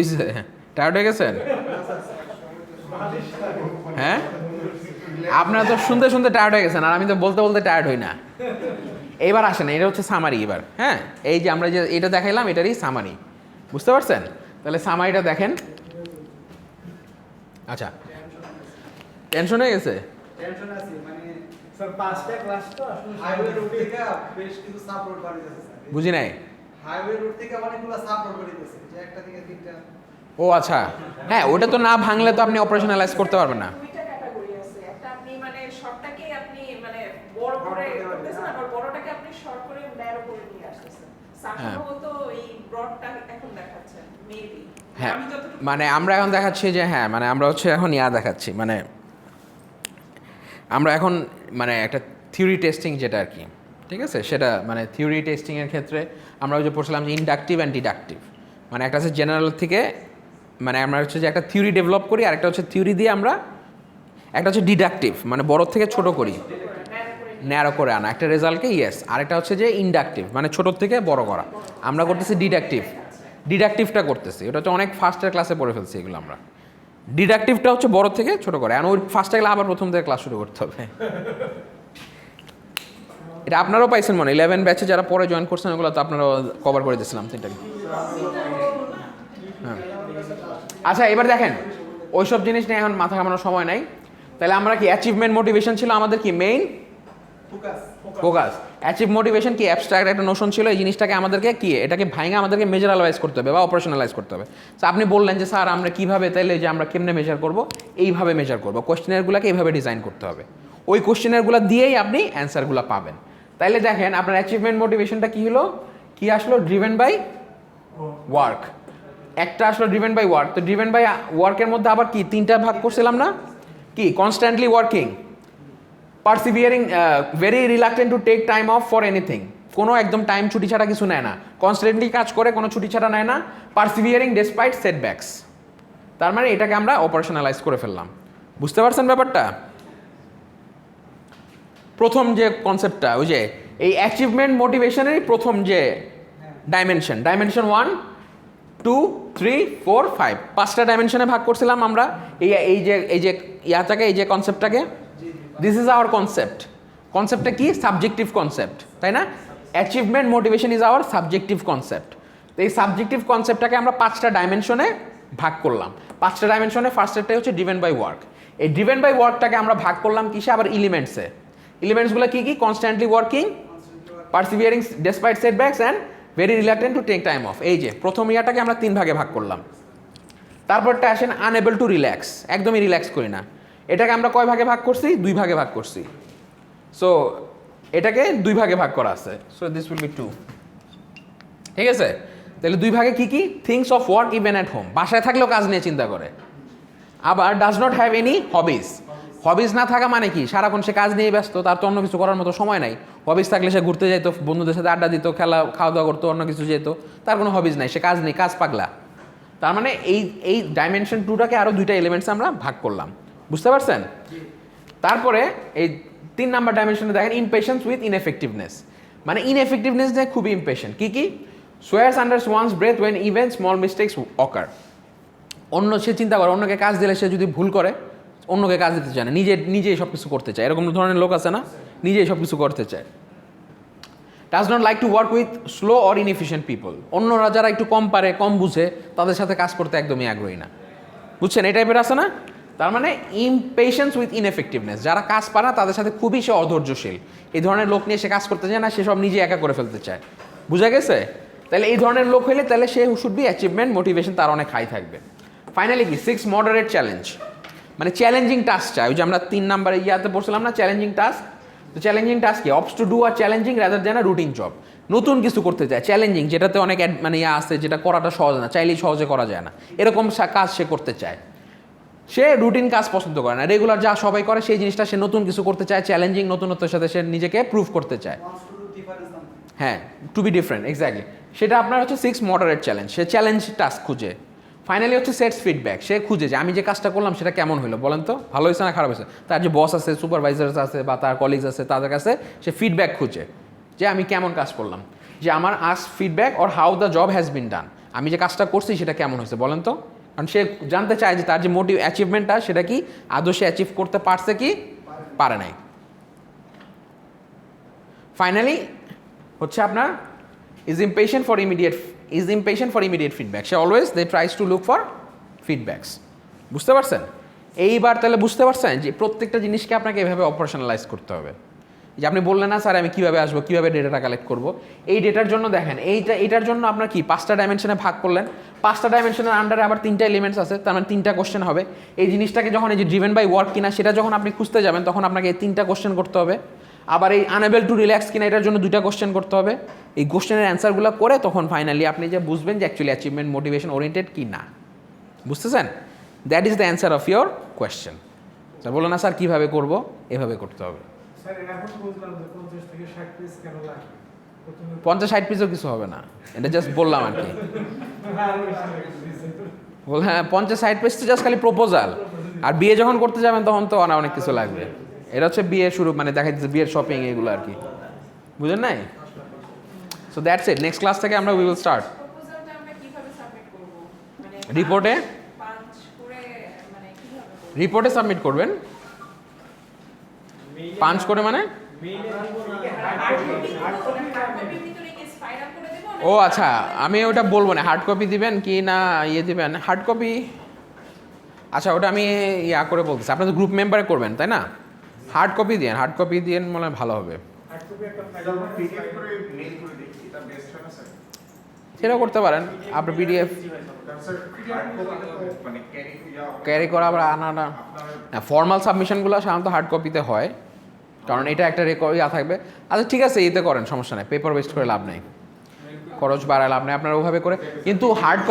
S1: টায়ার্ড হয়ে গেছেন? হ্যাঁ, আপনারা তো শুনতে শুনতে টায়ার্ড হয়ে গেছেন, আর আমি তো বলতে বলতে টায়ার্ড হই না। এইবার আসেন, এটা হচ্ছে সামারি। এবার হ্যাঁ, এই যে আমরা যে এটা দেখাইলাম, এটারই সামারি। বুঝতে পারছেন? তাহলে সামারিটা দেখেন। আচ্ছা, টেনশন হয়ে গেছে?
S2: টেনশন আছে, মানে স্যার 5টা ক্লাস তো আসলে হাইওয়ে রুট থেকে বেশ কিছু সাপোর্ট বাড়ি যাচ্ছে।
S1: বুঝি নাই।
S2: হাইওয়ে রুট থেকে অনেকগুলো সাপোর্ট বাড়ি যাচ্ছে, যে একটা থেকে 3টা।
S1: ও আচ্ছা, হ্যাঁ, ওটা তো না ভাঙলে তো আপনি অপারেশনালাইজ করতে পারবেন না।
S3: 2টা ক্যাটাগরি আছে, একটা আপনি মানে শর্টটাকে আপনি মানে বড় করে করতেছেন, আবার বড়টাকে আপনি শর্ট করে ন্যারো করে নিয়ে আসতেছেন। সম্ভবত এই ব্রডটা এখন দেখাচ্ছেন মেবি।
S1: হ্যাঁ, মানে আমরা এখন দেখাচ্ছি যে, হ্যাঁ, মানে আমরা হচ্ছে এখন দেখাচ্ছি, মানে আমরা এখন মানে একটা থিওরি টেস্টিং যেটা আর কি, ঠিক আছে, সেটা মানে থিওরি টেস্টিংয়ের ক্ষেত্রে আমরা ওই যে পড়ছিলাম যে ইন্ডাকটিভ অ্যান্ড ডিডাকটিভ। মানে একটা হচ্ছে জেনারেল থেকে, মানে আমরা হচ্ছে যে একটা থিওরি ডেভেলপ করি, আর একটা হচ্ছে থিওরি দিয়ে আমরা, একটা হচ্ছে ডিডাকটিভ মানে বড় থেকে ছোট করি, ন্যারো করে আনা একটা রেজাল্টকে, ইয়েস। আরেকটা হচ্ছে যে ইন্ডাকটিভ মানে ছোট থেকে বড় করা। আমরা করতেছি ডিডাকটিভটা করতেছি, ওটা হচ্ছে অনেক ফার্স্টের ক্লাসে পড়ে ফেলছি এগুলো আমরা। ডিডাকটিভটা হচ্ছে বড় থেকে ছোট করে, আর ওই ফার্স্টে গেলে আবার প্রথম থেকে ক্লাস শুরু করতে হবে। এটা আপনারাও পাইছেন মনে 11 ব্যাচে যারা পরে জয়েন করছেন, ওগুলো তো আপনারাও কভার করে দিয়েছিলাম 3টা। হ্যাঁ, আচ্ছা, এবার দেখেন, ওইসব জিনিস নিয়ে এখন মাথা ঘামানোর সময় নাই। তাহলে আমরা কি অ্যাচিভমেন্ট মোটিভেশন ছিল আমাদের কি মেইন ফোকাস। অ্যাচিভ মোটিভেশন কি অ্যাবস্ট্রাক্ট একটা নোশন ছিল, এই জিনিসটাকে আমাদেরকে কি এটাকে ভাঙা আমাদেরকে মেজারালাইজ করতে হবে বা অপারেশনালাইজ করতে হবে। তো আপনি বললেন যে স্যার আমরা কীভাবে, তাইলে যে আমরা কেমনে মেজার করব, এইভাবে মেজার করবো, কোয়েশ্চেনারগুলোকে এইভাবে ডিজাইন করতে হবে, ওই কোয়েশ্চেনারগুলো দিয়েই আপনি অ্যান্সারগুলো পাবেন। তাইলে দেখেন আপনার অ্যাচিভমেন্ট মোটিভেশনটা কী হলো, কি আসলো, ড্রিভেন বাই ওয়ার্ক। একটা আসলো ড্রিভেন বাই ওয়ার্ক। তো ড্রিভেন বাই ওয়ার্কের মধ্যে আবার কি 3টা ভাগ করছিলাম না, কি constantly working, persevering, very reluctant to take time off for anything, কোনো একদম টাইম ছুটি ছাড়া কিছু নেয় না, কনস্ট্যান্টলি কাজ করে, কোনো ছুটি ছাড়া নেয় না, পারসিভিয়ারিং ডেসপাইট সেটব্যাকস। তার মানে এটাকে আমরা অপারেশনালাইজ করে ফেললাম। বুঝতে পারছেন ব্যাপারটা? প্রথম যে কনসেপ্টটা, ওই যে এই অ্যাচিভমেন্ট মোটিভেশনের প্রথম যে ডাইমেনশন 1 2 3 4 5, 5টা ডাইমেনশনে ভাগ করছিলাম আমরা এই যে ইয়াটাকে, এই যে কনসেপ্টটাকে, দিস ইজ আওয়ার কনসেপ্ট। কনসেপ্টটা কি? সাবজেক্টিভ কনসেপ্ট, তাই না? Achievement motivation is our subjective concept. তো এই সাবজেক্টিভ কনসেপ্টটাকে আমরা 5টা ডাইমেনশনে ভাগ করলাম। 5টা ডাইমেনশনে ফার্স্টেরটাই হচ্ছে ড্রিভেন বাই ওয়ার্ক। এই ড্রিভেন বাই ওয়ার্কটাকে আমরা ভাগ করলাম কিসে? আবার এলিমেন্টসে। এলিমেন্টসগুলো কি কি? Constantly working, persevering despite setbacks and very reluctant to take time off. এই যে প্রথম ইয়ারটাকে আমরা 3 ভাগে ভাগ করলাম। তারপরটা আসেন আনএবল টু রিল্যাক্স, একদমই রিল্যাক্স করি না। এটাকে আমরা কয় ভাগে ভাগ করছি? 2 ভাগে ভাগ করছি। সো এটাকে 2 ভাগে ভাগ করা আছে। So this will be 2। ঠিক আছে, তাহলে 2 ভাগে কি কি? Things of work even at home, বাসায় থাকলেও কাজ নিয়ে চিন্তা করে। আবার does not have any hobbies. Hobbies না থাকা মানে কি? সারাক্ষণ সে কাজ নিয়ে ব্যস্ত, তার তো অন্য কিছু করার মতো সময় নাই। হবিজ থাকলে সে ঘুরতে যেত, বন্ধুদের সাথে আড্ডা দিত, খাওয়া দাওয়া করতো, অন্য কিছু যেত। তার কোনো হবিজ নাই, সে কাজ নেই, কাজ পাগলা। তার মানে এই ডাইমেনশন 2টাকে আরও 2টা এলিমেন্টস আমরা ভাগ করলাম। বুঝতে পারছেন? তারপরে এই 3 নাম্বার ডাইমেনশনে দেখেন ইমপেশেন্স উইথ ইনএফেক্টিভনেস, মানে ইনএফেক্টিভনেস যে খুবই ইমপেশেন্ট। কি কি? Swears under one's breath when even small mistakes occur. অন্য সে চিন্তা করে, অন্যকে কাজ দিলে সে যদি ভুল করে, অন্যকে কাজ দিতে চায় না, নিজেই সব কিছু করতে চায়। এরকম ধরনের লোক আছে না, নিজেই সব কিছু করতে চায়। Does not like to work with slow or inefficient people. অন্যরা যারা একটু কম পারে, কম বুঝে, তাদের সাথে কাজ করতে একদমই আগ্রহী না। বুঝছেন? এই টাইপের আছে না? তার মানে ইমপেশেন্স উইথ ইনএফেক্টিভনেস, যারা কাজ পারে না তাদের সাথে খুবই সে অধৈর্যশীল। এই ধরনের লোক নিয়ে সে কাজ করতে চায় না, সে সব নিজে একা করে ফেলতে চায়। বুঝা গেছে? তাহলে এই ধরনের লোক হইলে তাহলে সে শুড বি অ্যাচিভমেন্ট মোটিভেশন তার অনেক হাই থাকবে। ফাইনালি কি? 6 মডারেট চ্যালেঞ্জ, মানে চ্যালেঞ্জিং টাস্ক চাই। ওই যে আমরা 3 নাম্বারে ইয়াতে পড়ছিলাম না, চ্যালেঞ্জিং টাস্ক। তো চ্যালেঞ্জিং টাস্ক কি? Opts to do are challenging rather than a routine job. নতুন কিছু করতে চায়, চ্যালেঞ্জিং, যেটাতে অনেক মানে ইয়া আছে, যেটা করাটা সহজ না, চাইলেই সহজে করা যায় না, এরকম কাজ সে করতে চায়। সে রুটিন কাজ পছন্দ করে না, রেগুলার যা সবাই করে সেই জিনিসটা সে নতুন কিছু করতে চায়, চ্যালেঞ্জিং, নতুনত্বের সাথে সে নিজেকে প্রুভ করতে চায়। হ্যাঁ, টু বি ডিফারেন্ট, এক্স্যাক্টলি। সেটা আপনার হচ্ছে 6 মডারেট চ্যালেঞ্জ। সে চ্যালেঞ্জ টাস্ক খুঁজে। ফাইনালি হচ্ছে সেটস ফিডব্যাক, সে খুঁজে যে আমি যে কাজটা করলাম সেটা কেমন হলো, বলেন তো, ভালো হয়েছে না খারাপ হয়েছে। তার যে বস আছে, সুপারভাইজার্স আছে, বা তার কলিগস আছে, তাদের কাছে সে ফিডব্যাক খুঁজে যে আমি কেমন কাজ করলাম, যে আমার ask feedback or how the job has been done, আমি যে কাজটা করছি সেটা কেমন হয়েছে বলেন তো। কারণ সে জানতে চায় যে তার যে অ্যাচিভমেন্টটা সেটা কি আদৌ সে অ্যাচিভ করতে পারছে কি পারে নাই। ফাইনালি হচ্ছে আপনার is impatient for immediate feedback. She always they tries to look for feedbacks. বুঝতে পারছেন? এইবার তাহলে বুঝতে পারছেন যে প্রত্যেকটা জিনিসকে আপনাকে এভাবে অপারেশনালাইজ করতে হবে। যে আপনি বললেন না স্যার আমি কীভাবে আসবো, কীভাবে ডেটাটা কালেক্ট করবো, এই ডেটার জন্য দেখেন এটার জন্য আপনার কি 5টা ডাইমেনশনে ভাগ করলেন, 5টা ডাইমেনশনের আন্ডারে আবার 3টা এলিমেন্টস আছে, তার মানে 3টা কোশ্চেন হবে। এই জিনিসটাকে যখন এই যে ড্রিভেন বাই ওয়ার্ক কিনা সেটা যখন আপনি খুঁজতে যাবেন, তখন আপনাকে এই 3টা কোশ্চেন করতে হবে। আবার এই আনএবল টু রিল্যাক্স কিনা এটার জন্য 2টা কোশ্চেন করতে হবে। এই কোশ্চেনের অ্যান্সারগুলো করে তখন ফাইনালি আপনি যে বুঝবেন যে অ্যাকচুয়ালি অ্যাচিভমেন্ট মোটিভেশন ওরিয়েন্টেড কি না। বুঝতেছেন? That is the answer of your question. Sir বলো না স্যার কীভাবে করবো, এভাবে করতে হবে।
S2: স্যার এখন বুঝলাম যে 50 থেকে 60 পেজ কেন লাগে।
S1: 50-60 পেজও কিছু হবে না, এটা জাস্ট বললাম আর কি। হ্যাঁ, 50-60 পেজ তো জাস্ট খালি প্রপোজাল। আর বিয়ে যখন করতে যাবেন তখন তো অনেক কিছু লাগবে। এটা হচ্ছে বিয়ের শুরু, মানে দেখা যাচ্ছে বিয়ের শপিং এগুলো আর কি, বুঝলেন নাই? So that's it. Next class থেকে আমরা উই উইল স্টার্ট।
S3: প্রপোজালটা আমরা কিভাবে সাবমিট করব? মানে
S1: রিপোর্টে
S3: পাঞ্চ করে মানে কিভাবে করব?
S1: রিপোর্টে সাবমিট করবেন। পাঞ্চ করে মানে ও আচ্ছা, আমি ওটা বলবো না হার্ড কপি দিবেন কি না ইয়ে দিবেন। হার্ড কপি আচ্ছা ওটা আমি ইয়া করে বলতেছি, আপনাদের গ্রুপ মেম্বারে করবেন তাই না? হার্ড কপি দিন, হার্ড কপি দিন মনে হয় ভালো হবে। সেটাও করতে পারেন আপনি, পিডিএফ ক্যারি করা আবার আনা না। ফর্মাল সাবমিশনগুলো সাধারণত হার্ড কপিতে হয়, কারণ এটা একটা রেকর্ড ইয়া থাকবে। আচ্ছা ঠিক আছে, এতে করেন, সমস্যা নেই, পেপার ওয়েস্ট করে লাভ নেই, খরচ বাড়ায় লাভ নেই, আপনারা ওভাবে করে। কিন্তু হার্ড